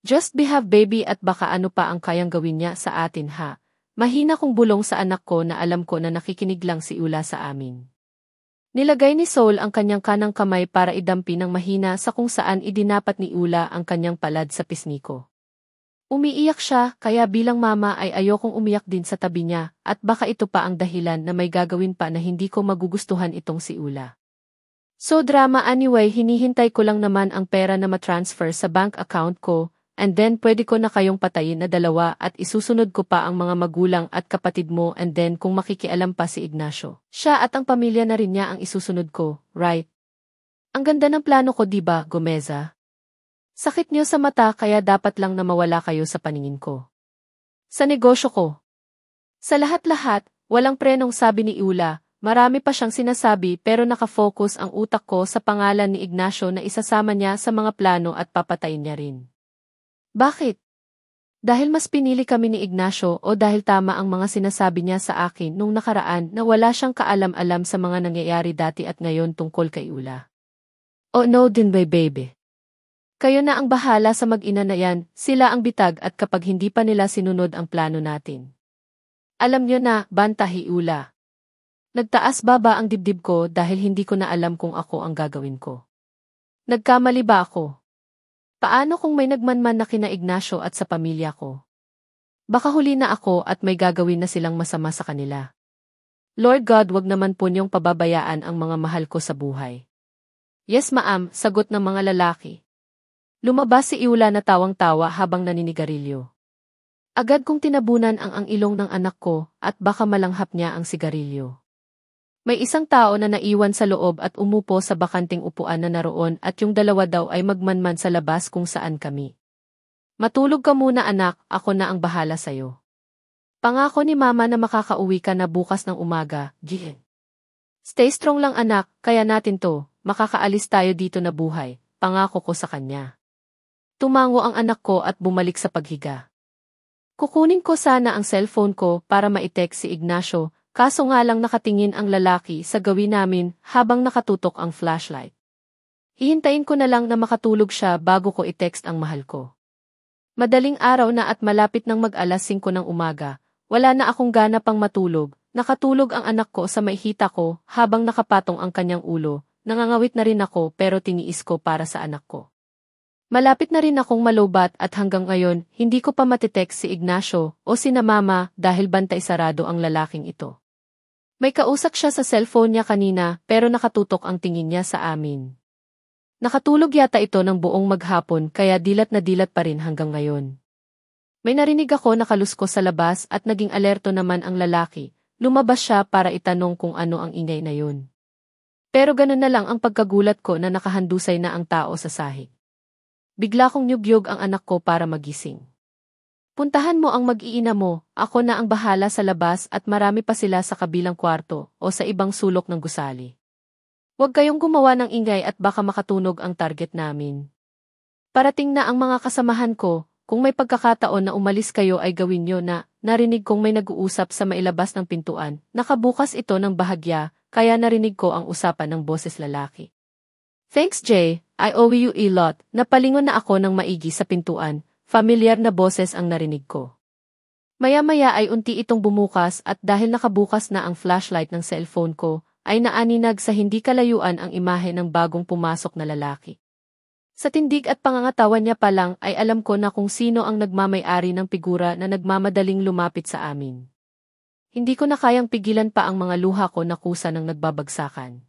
Just behave baby at baka ano pa ang kayang gawin niya sa atin ha. Mahina kong bulong sa anak ko na alam ko na nakikinig lang si Ula sa amin. Nilagay ni Saul ang kanyang kanang kamay para idampi ng mahina sa kung saan idinapat ni Ula ang kanyang palad sa pisngi ko. Umiiyak siya kaya bilang mama ay ayokong umiyak din sa tabi niya at baka ito pa ang dahilan na may gagawin pa na hindi ko magugustuhan itong si Ula. So drama anyway, hinihintay ko lang naman ang pera na matransfer sa bank account ko, and then pwede ko na kayong patayin na 2 at isusunod ko pa ang mga magulang at kapatid mo and then kung makikialam pa si Ignacio. Siya at ang pamilya na rin niya ang isusunod ko, right? Ang ganda ng plano ko diba, Gomeza? Sakit niyo sa mata kaya dapat lang na mawala kayo sa paningin ko. Sa negosyo ko. Sa lahat-lahat, walang prenong sabi ni Ula. Marami pa siyang sinasabi pero nakafocus ang utak ko sa pangalan ni Ignacio na isasama niya sa mga plano at papatayin niya rin. Bakit? Dahil mas pinili kami ni Ignacio o dahil tama ang mga sinasabi niya sa akin nung nakaraan na wala siyang kaalam-alam sa mga nangyayari dati at ngayon tungkol kay Ula? Oh no din ba baby? Kayo na ang bahala sa mag-ina na yan, sila ang bitag at kapag hindi pa nila sinunod ang plano natin. Alam niyo na, bantahi Ula. Nagtaas baba ang dibdib ko dahil hindi ko na alam kung ako ang gagawin ko. Nagkamali ba ako? Paano kung may nagmanman na kina Ignacio at sa pamilya ko? Baka huli na ako at may gagawin na silang masama sa kanila. Lord God, wag naman po niyong pababayaan ang mga mahal ko sa buhay. Yes ma'am, sagot ng mga lalaki. Lumabas si Iula na tawang-tawa habang naninigarilyo. Agad kong tinabunan ang ilong ng anak ko at baka malanghap niya ang sigarilyo. May isang tao na naiwan sa loob at umupo sa bakanting upuan na naroon at yung 2 daw ay magmanman sa labas kung saan kami. Matulog ka muna anak, ako na ang bahala sa'yo. Pangako ni mama na makakauwi ka na bukas ng umaga, Jihen. Stay strong lang anak, kaya natin to, makakaalis tayo dito na buhay, pangako ko sa kanya. Tumango ang anak ko at bumalik sa paghiga. Kukunin ko sana ang cellphone ko para ma-text si Ignacio, kaso nga lang nakatingin ang lalaki sa gawin namin habang nakatutok ang flashlight. Hihintayin ko na lang na makatulog siya bago ko i-text ang mahal ko. Madaling araw na at malapit ng mag-alas 5 ng umaga, wala na akong gana pang matulog, nakatulog ang anak ko sa maihita ko habang nakapatong ang kanyang ulo, nangangawit na rin ako pero tiniis ko para sa anak ko. Malapit na rin akong malobat at hanggang ngayon, hindi ko pa matitext si Ignacio o sina mama dahil bantay sarado ang lalaking ito. May kausap siya sa cellphone niya kanina pero nakatutok ang tingin niya sa amin. Nakatulog yata ito ng buong maghapon kaya dilat na dilat pa rin hanggang ngayon. May narinig ako na kaluskos sa labas at naging alerto naman ang lalaki. Lumabas siya para itanong kung ano ang ingay na yun. Pero ganun na lang ang pagkagulat ko na nakahandusay na ang tao sa sahig. Bigla kong nyugyog ang anak ko para magising. Puntahan mo ang mag-iina mo, ako na ang bahala sa labas at marami pa sila sa kabilang kwarto o sa ibang sulok ng gusali. Huwag kayong gumawa ng ingay at baka makatunog ang target namin. Parating na ang mga kasamahan ko, kung may pagkakataon na umalis kayo ay gawin nyo na, narinig kong may nag-uusap sa mailabas ng pintuan, nakabukas ito ng bahagya, kaya narinig ko ang usapan ng boses lalaki. Thanks Jay, I owe you a lot, napalingon na ako ng maigi sa pintuan, familiar na boses ang narinig ko. Maya-maya ay unti itong bumukas at dahil nakabukas na ang flashlight ng cellphone ko, ay naaninag sa hindi kalayuan ang imahe ng bagong pumasok na lalaki. Sa tindig at pangangatawan niya pa lang ay alam ko na kung sino ang nagmamay-ari ng figura na nagmamadaling lumapit sa amin. Hindi ko na kayang pigilan pa ang mga luha ko na kusa ng nagbabagsakan.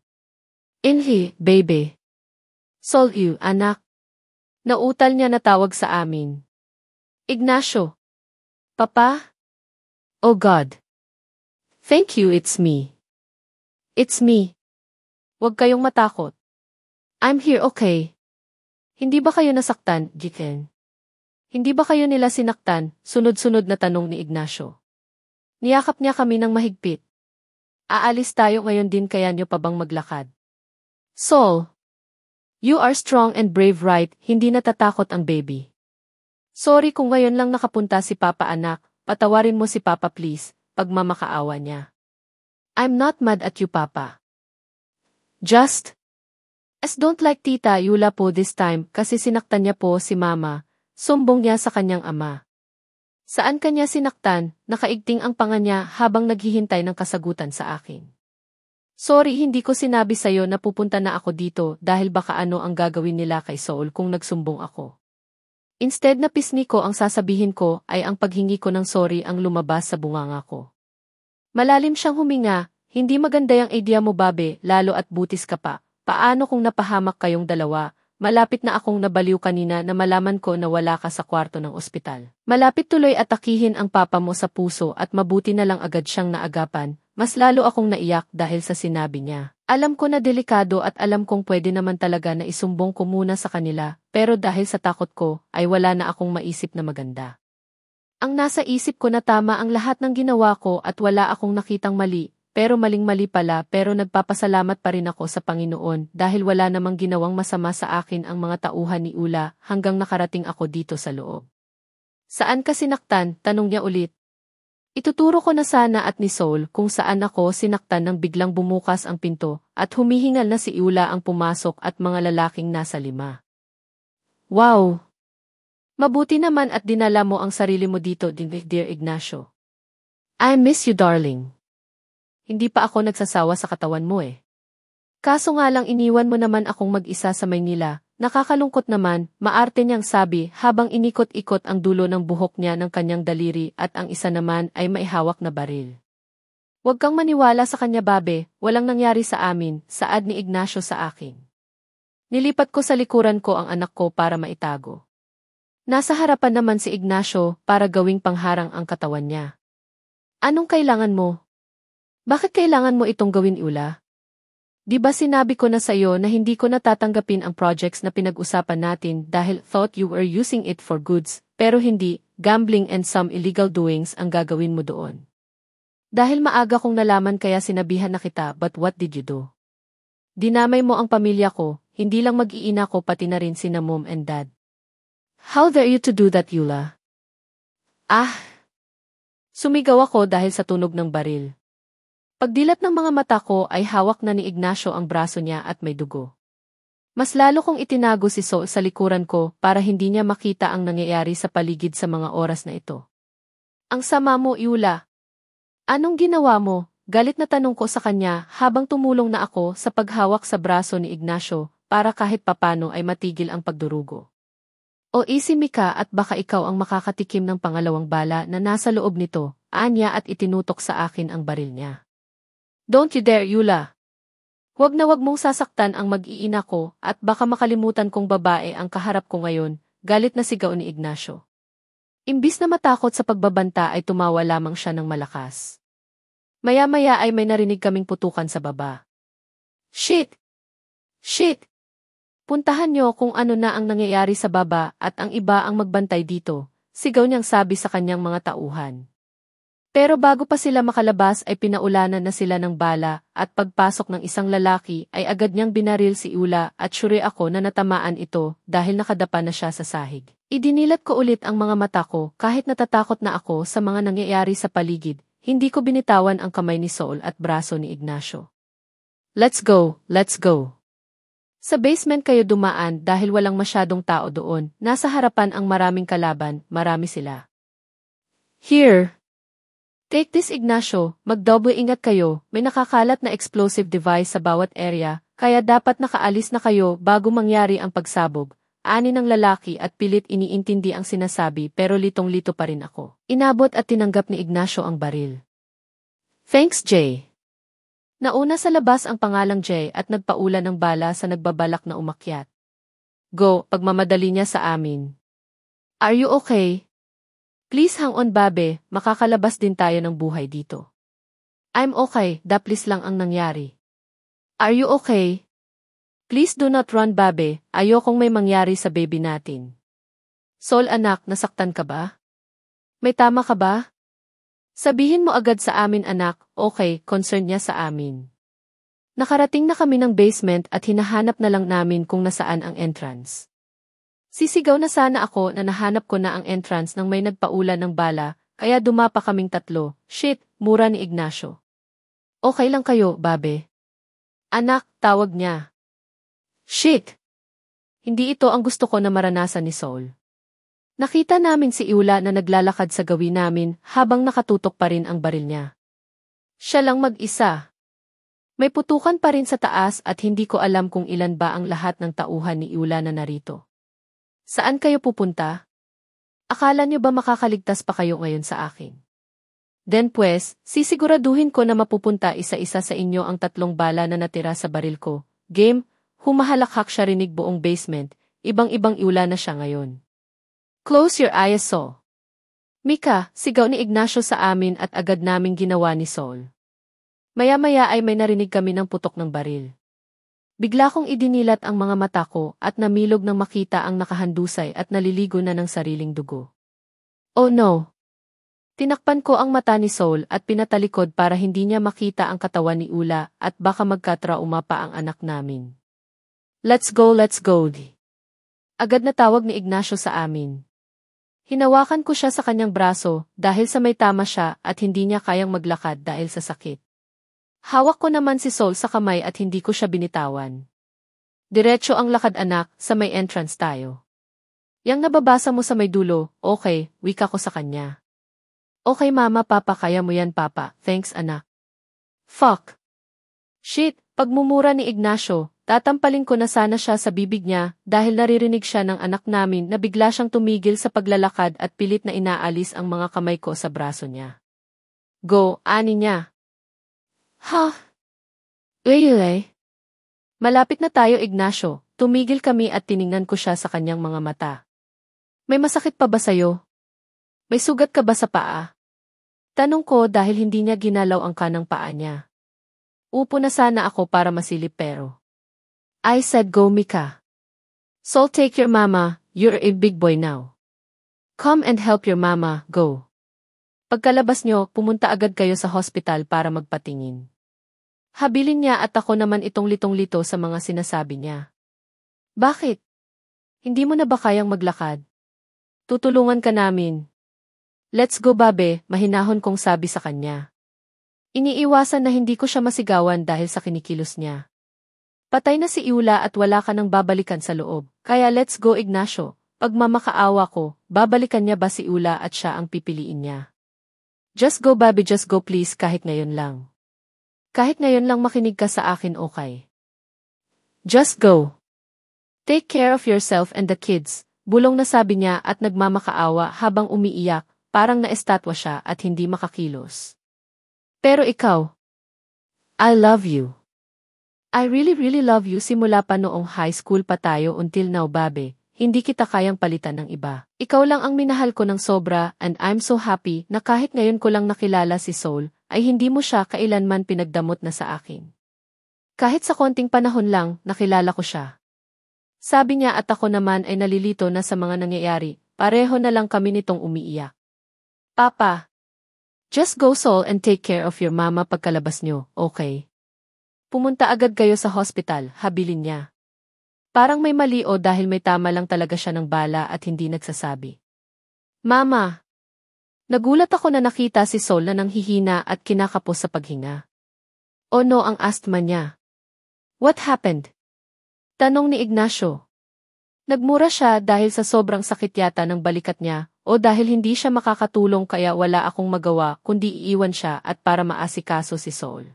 Inhi, baby. Sol you, anak. Nautal niya na tawag sa amin. Ignacio. Papa? Oh God. Thank you, it's me. It's me. Huwag kayong matakot. I'm here, okay? Hindi ba kayo nasaktan, Jiken? Hindi ba kayo nila sinaktan? Sunod-sunod na tanong ni Ignacio. Niyakap niya kami ng mahigpit. Aalis tayo ngayon din kaya niyo pa bang maglakad? Sol. You are strong and brave, right? Hindi natatakot ang baby. Sorry kung ngayon lang nakapunta si Papa anak, patawarin mo si Papa please, pagmamakaawa niya. I'm not mad at you Papa. Just don't like Tita Yula po this time kasi sinaktan niya po si Mama, sumbong niya sa kanyang ama. Saan kanya sinaktan, nakaigting ang panga niya habang naghihintay ng kasagutan sa akin. Sorry hindi ko sinabi sa'yo na pupunta na ako dito dahil baka ano ang gagawin nila kay Saul kung nagsumbong ako. Instead na pisni ko ang sasabihin ko ay ang paghingi ko ng sorry ang lumabas sa bunganga ko. Malalim siyang huminga, hindi maganda yung idea mo babe, lalo at butis ka pa. Paano kung napahamak kayong dalawa? Malapit na akong nabaliw kanina na malaman ko na wala ka sa kwarto ng ospital. Malapit tuloy atakihin ang papa mo sa puso at mabuti na lang agad siyang naagapan. Mas lalo akong naiyak dahil sa sinabi niya. Alam ko na delikado at alam kong pwede naman talaga na isumbong ko muna sa kanila, pero dahil sa takot ko, ay wala na akong maisip na maganda. Ang nasa isip ko na tama ang lahat ng ginawa ko at wala akong nakitang mali, pero maling-mali pala pero nagpapasalamat pa rin ako sa Panginoon dahil wala namang ginawang masama sa akin ang mga tauhan ni Ula hanggang nakarating ako dito sa loob. Saan ka sinaktan? Tanong niya ulit. Ituturo ko na sana at ni Saul kung saan ako sinaktan nang biglang bumukas ang pinto at humihingal na si Ula ang pumasok at mga lalaking nasa 5. Wow! Mabuti naman at dinala mo ang sarili mo dito, dear Ignacio. I miss you, darling. Hindi pa ako nagsasawa sa katawan mo eh. Kaso nga lang iniwan mo naman akong mag-isa sa Maynila. Nakakalungkot naman, maarte niyang sabi habang inikot-ikot ang dulo ng buhok niya ng kanyang daliri at ang isa naman ay maihawak na baril. Huwag kang maniwala sa kanya babe, walang nangyari sa amin, saad ni Ignacio sa akin. Nilipat ko sa likuran ko ang anak ko para maitago. Nasa harapan naman si Ignacio para gawing pangharang ang katawan niya. Anong kailangan mo? Bakit kailangan mo itong gawin, Ula? Di ba sinabi ko na sa iyo na hindi ko natatanggapin ang projects na pinag-usapan natin dahil thought you were using it for goods, pero hindi, gambling and some illegal doings ang gagawin mo doon. Dahil maaga kong nalaman kaya sinabihan na kita, but what did you do? Dinamay mo ang pamilya ko, hindi lang mag-iina ko pati na rin sina mom and dad. How dare you to do that, Yula? Ah! Sumigaw ako dahil sa tunog ng baril. Pagdilat ng mga mata ko ay hawak na ni Ignacio ang braso niya at may dugo. Mas lalo kong itinago si Sol sa likuran ko para hindi niya makita ang nangyayari sa paligid sa mga oras na ito. Ang sama mo, Yula. Anong ginawa mo? Galit na tanong ko sa kanya habang tumulong na ako sa paghawak sa braso ni Ignacio para kahit papano ay matigil ang pagdurugo. O easy Mika at baka ikaw ang makakatikim ng pangalawang bala na nasa loob nito, anya at itinutok sa akin ang baril niya. Don't you dare, Yula. Huwag na wag mong sasaktan ang mag-iina ko at baka makalimutan kong babae ang kaharap ko ngayon, galit na sigaw ni Ignacio. Imbis na matakot sa pagbabanta ay tumawa lamang siya ng malakas. Maya-maya ay may narinig kaming putukan sa baba. Shit! Shit! Puntahan niyo kung ano na ang nangyayari sa baba at ang iba ang magbantay dito, sigaw niyang sabi sa kanyang mga tauhan. Pero bago pa sila makalabas ay pinaulanan na sila ng bala at pagpasok ng isang lalaki ay agad niyang binaril si Yula at sure ako na natamaan ito dahil nakadapa na siya sa sahig. Idinilat ko ulit ang mga mata ko kahit natatakot na ako sa mga nangyayari sa paligid, hindi ko binitawan ang kamay ni Sol at braso ni Ignacio. Let's go, let's go. Sa basement kayo dumaan dahil walang masyadong tao doon, nasa harapan ang maraming kalaban, marami sila. Here. Take this Ignacio, mag-double ingat kayo, may nakakalat na explosive device sa bawat area, kaya dapat nakaalis na kayo bago mangyari ang pagsabog. Ani ng lalaki at pilit iniintindi ang sinasabi pero litong-lito pa rin ako. Inabot at tinanggap ni Ignacio ang baril. Thanks, Jay. Nauna sa labas ang pangalang Jay at nagpaula ng bala sa nagbabalak na umakyat. Go, pagmamadali niya sa amin. Are you okay? Please hang on, babe, makakalabas din tayo ng buhay dito. I'm okay, daplis lang ang nangyari. Are you okay? Please do not run, babe, ayokong may mangyari sa baby natin. Sol anak, nasaktan ka ba? May tama ka ba? Sabihin mo agad sa amin anak, okay, concern niya sa amin. Nakarating na kami ng basement at hinahanap na lang namin kung nasaan ang entrance. Sisigaw na sana ako na nahanap ko na ang entrance nang may nagpaula ng bala, kaya dumapa kaming tatlo. Shit, mura ni Ignacio. Okay lang kayo, babe? Anak, tawag niya. Shit! Hindi ito ang gusto ko na maranasan ni Sol. Nakita namin si Yula na naglalakad sa gawi namin habang nakatutok pa rin ang baril niya. Siya lang mag-isa. May putukan pa rin sa taas at hindi ko alam kung ilan ba ang lahat ng tauhan ni Yula na narito. Saan kayo pupunta? Akala niyo ba makakaligtas pa kayo ngayon sa akin? Then pues, sisiguraduhin ko na mapupunta isa-isa sa inyo ang 3 bala na natira sa baril ko. Game, humahalakhak siya rinig buong basement, ibang-ibang Yula na siya ngayon. Close your eyes, Sol. Mika, sigaw ni Ignacio sa amin at agad naming ginawa ni Sol. Maya-maya ay may narinig kami ng putok ng baril. Bigla kong idinilat ang mga mata ko at namilog nang makita ang nakahandusay at naliligo na ng sariling dugo. Oh no! Tinakpan ko ang mata ni Sol at pinatalikod para hindi niya makita ang katawan ni Yula at baka magkatrauma pa ang anak namin. Let's go, let's go! Agad na tawag ni Ignacio sa amin. Hinawakan ko siya sa kanyang braso dahil sa may tama siya at hindi niya kayang maglakad dahil sa sakit. Hawak ko naman si Sol sa kamay at hindi ko siya binitawan. Diretso ang lakad anak, sa may entrance tayo. Yang nababasa mo sa may dulo, okay, wika ko sa kanya. Okay mama papa kaya mo yan papa, thanks anak. Fuck. Shit, pagmumura ni Ignacio. Tatampalin ko na sana siya sa bibig niya dahil naririnig siya ng anak namin na bigla siyang tumigil sa paglalakad at pilit na inaalis ang mga kamay ko sa braso niya. Go, ani niya. Ha? Really? Malapit na tayo Ignacio, tumigil kami at tiningnan ko siya sa kanyang mga mata. May masakit pa ba sa'yo? May sugat ka ba sa paa? Tanong ko dahil hindi niya ginalaw ang kanang paa niya. Upo na sana ako para masilip pero. I said go Mika. Sol take your mama, you're a big boy now. Come and help your mama, go. Pagkalabas nyo, pumunta agad kayo sa hospital para magpatingin. Habilin niya at ako naman itong litong-lito sa mga sinasabi niya. Bakit? Hindi mo na ba kayang maglakad? Tutulungan ka namin. Let's go babe, mahinahon kong sabi sa kanya. Iniiwasan na hindi ko siya masigawan dahil sa kinikilos niya. Patay na si Iula at wala ka nang babalikan sa loob. Kaya let's go Ignacio. Pag mamakaawa ko, babalikan niya ba si Iula at siya ang pipiliin niya? Just go baby, just go please kahit ngayon lang. Kahit ngayon lang makinig ka sa akin okay. Just go. Take care of yourself and the kids, bulong na sabi niya at nagmamakaawa habang umiiyak, parang naestatwa siya at hindi makakilos. Pero ikaw, I love you. I really love you simula pa noong high school pa tayo until now babe, hindi kita kayang palitan ng iba. Ikaw lang ang minahal ko ng sobra and I'm so happy na kahit ngayon ko lang nakilala si Soul, ay hindi mo siya kailanman pinagdamot na sa akin. Kahit sa konting panahon lang, nakilala ko siya. Sabi niya at ako naman ay nalilito na sa mga nangyayari, pareho na lang kami nitong umiiyak. Papa, just go Soul and take care of your mama pagkalabas niyo, okay? Pumunta agad kayo sa hospital, habilin niya. Parang may mali o dahil may tama lang talaga siya ng bala at hindi nagsasabi. Mama! Nagulat ako na nakita si Sol na nanghihina at kinakapos sa paghinga. O no ang asthma niya. What happened? Tanong ni Ignacio. Nagmura siya dahil sa sobrang sakit yata ng balikat niya o dahil hindi siya makakatulong kaya wala akong magawa kundi iiwan siya at para maasikaso si Sol.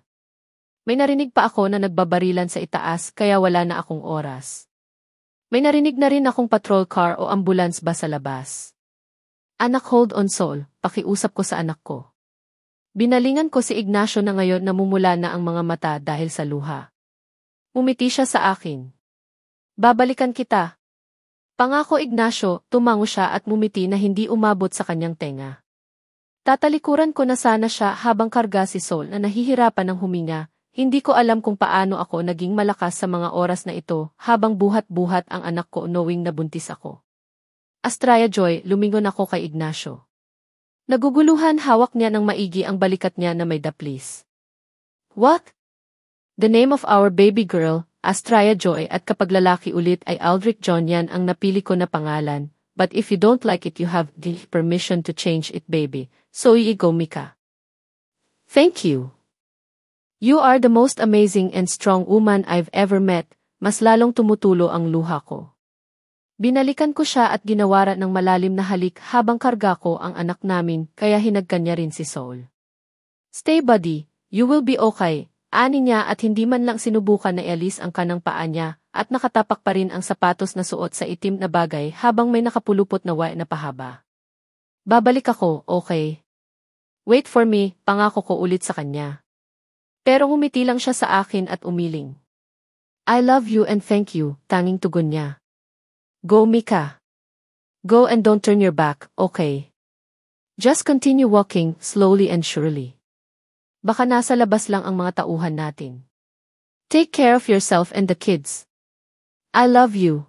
May narinig pa ako na nagbabarilan sa itaas kaya wala na akong oras. May narinig na rin akong patrol car o ambulance ba sa labas. Anak hold on Sol, pakiusap ko sa anak ko. Binalingan ko si Ignacio na ngayon namumula na ang mga mata dahil sa luha. Umiti siya sa akin. Babalikan kita. Pangako Ignacio, tumango siya at mumiti na hindi umabot sa kanyang tenga. Tatalikuran ko na sana siya habang karga si Sol na nahihirapan ng huminga. Hindi ko alam kung paano ako naging malakas sa mga oras na ito habang buhat-buhat ang anak ko knowing na buntis ako. Astraya Joy, lumingon ako kay Ignacio. Naguguluhan hawak niya ng maigi ang balikat niya na may daplis. What? The name of our baby girl, Astraya Joy at kapag lalaki ulit ay Aldrich John yan ang napili ko na pangalan, but if you don't like it you have the permission to change it baby, so iigo Mika. Thank you. You are the most amazing and strong woman I've ever met, mas lalong tumutulo ang luha ko. Binalikan ko siya at ginawaran ng malalim na halik habang karga ko ang anak namin kaya hinagkan niya rin si Soul. Stay buddy, you will be okay, ani niya at hindi man lang sinubukan na ialis ang kanang paa niya at nakatapak pa rin ang sapatos na suot sa itim na bagay habang may nakapulupot na wire na pahaba. Babalik ako, okay? Wait for me, pangako ko ulit sa kanya. Pero ngumiti lang siya sa akin at umiling. I love you and thank you, tanging tugon niya. Go Mika. Go and don't turn your back, okay? Just continue walking, slowly and surely. Baka nasa labas lang ang mga tauhan natin. Take care of yourself and the kids. I love you.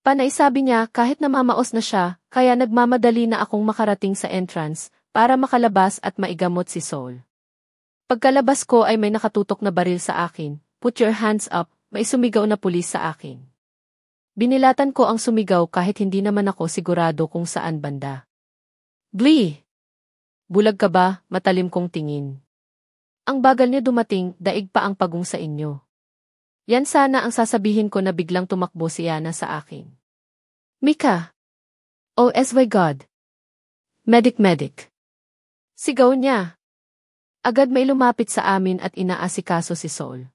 Panay sabi niya kahit namamaos na siya, kaya nagmamadali na akong makarating sa entrance para makalabas at maigamot si Soul. Pagkalabas ko ay may nakatutok na baril sa akin, put your hands up, may sumigaw na pulis sa akin. Binilatan ko ang sumigaw kahit hindi naman ako sigurado kung saan banda. Blee! Bulag ka ba, matalim kong tingin. Ang bagal niya dumating, daig pa ang pagong sa inyo. Yan sana ang sasabihin ko na biglang tumakbo si Yana sa akin. Mika! Oh my God! Medic! Sigaw niya. Agad may lumapit sa amin at inaasikaso si Soul.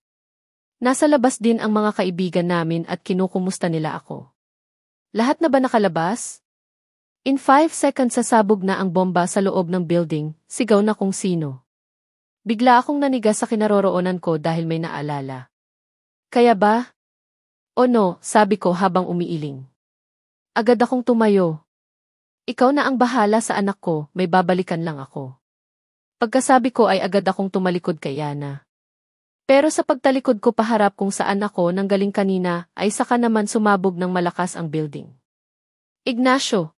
Nasa labas din ang mga kaibigan namin at kinukumusta nila ako. Lahat na ba nakalabas? In 5 seconds sasabog na ang bomba sa loob ng building, sigaw na kung sino. Bigla akong naniga sa kinaroroonan ko dahil may naalala. Kaya ba? O no, sabi ko habang umiiling. Agad akong tumayo. Ikaw na ang bahala sa anak ko, may babalikan lang ako. Pagkasabi ko ay agad akong tumalikod kay Yana. Pero sa pagtalikod ko paharap kung saan ako nang galing kanina ay saka naman sumabog ng malakas ang building. Ignacio!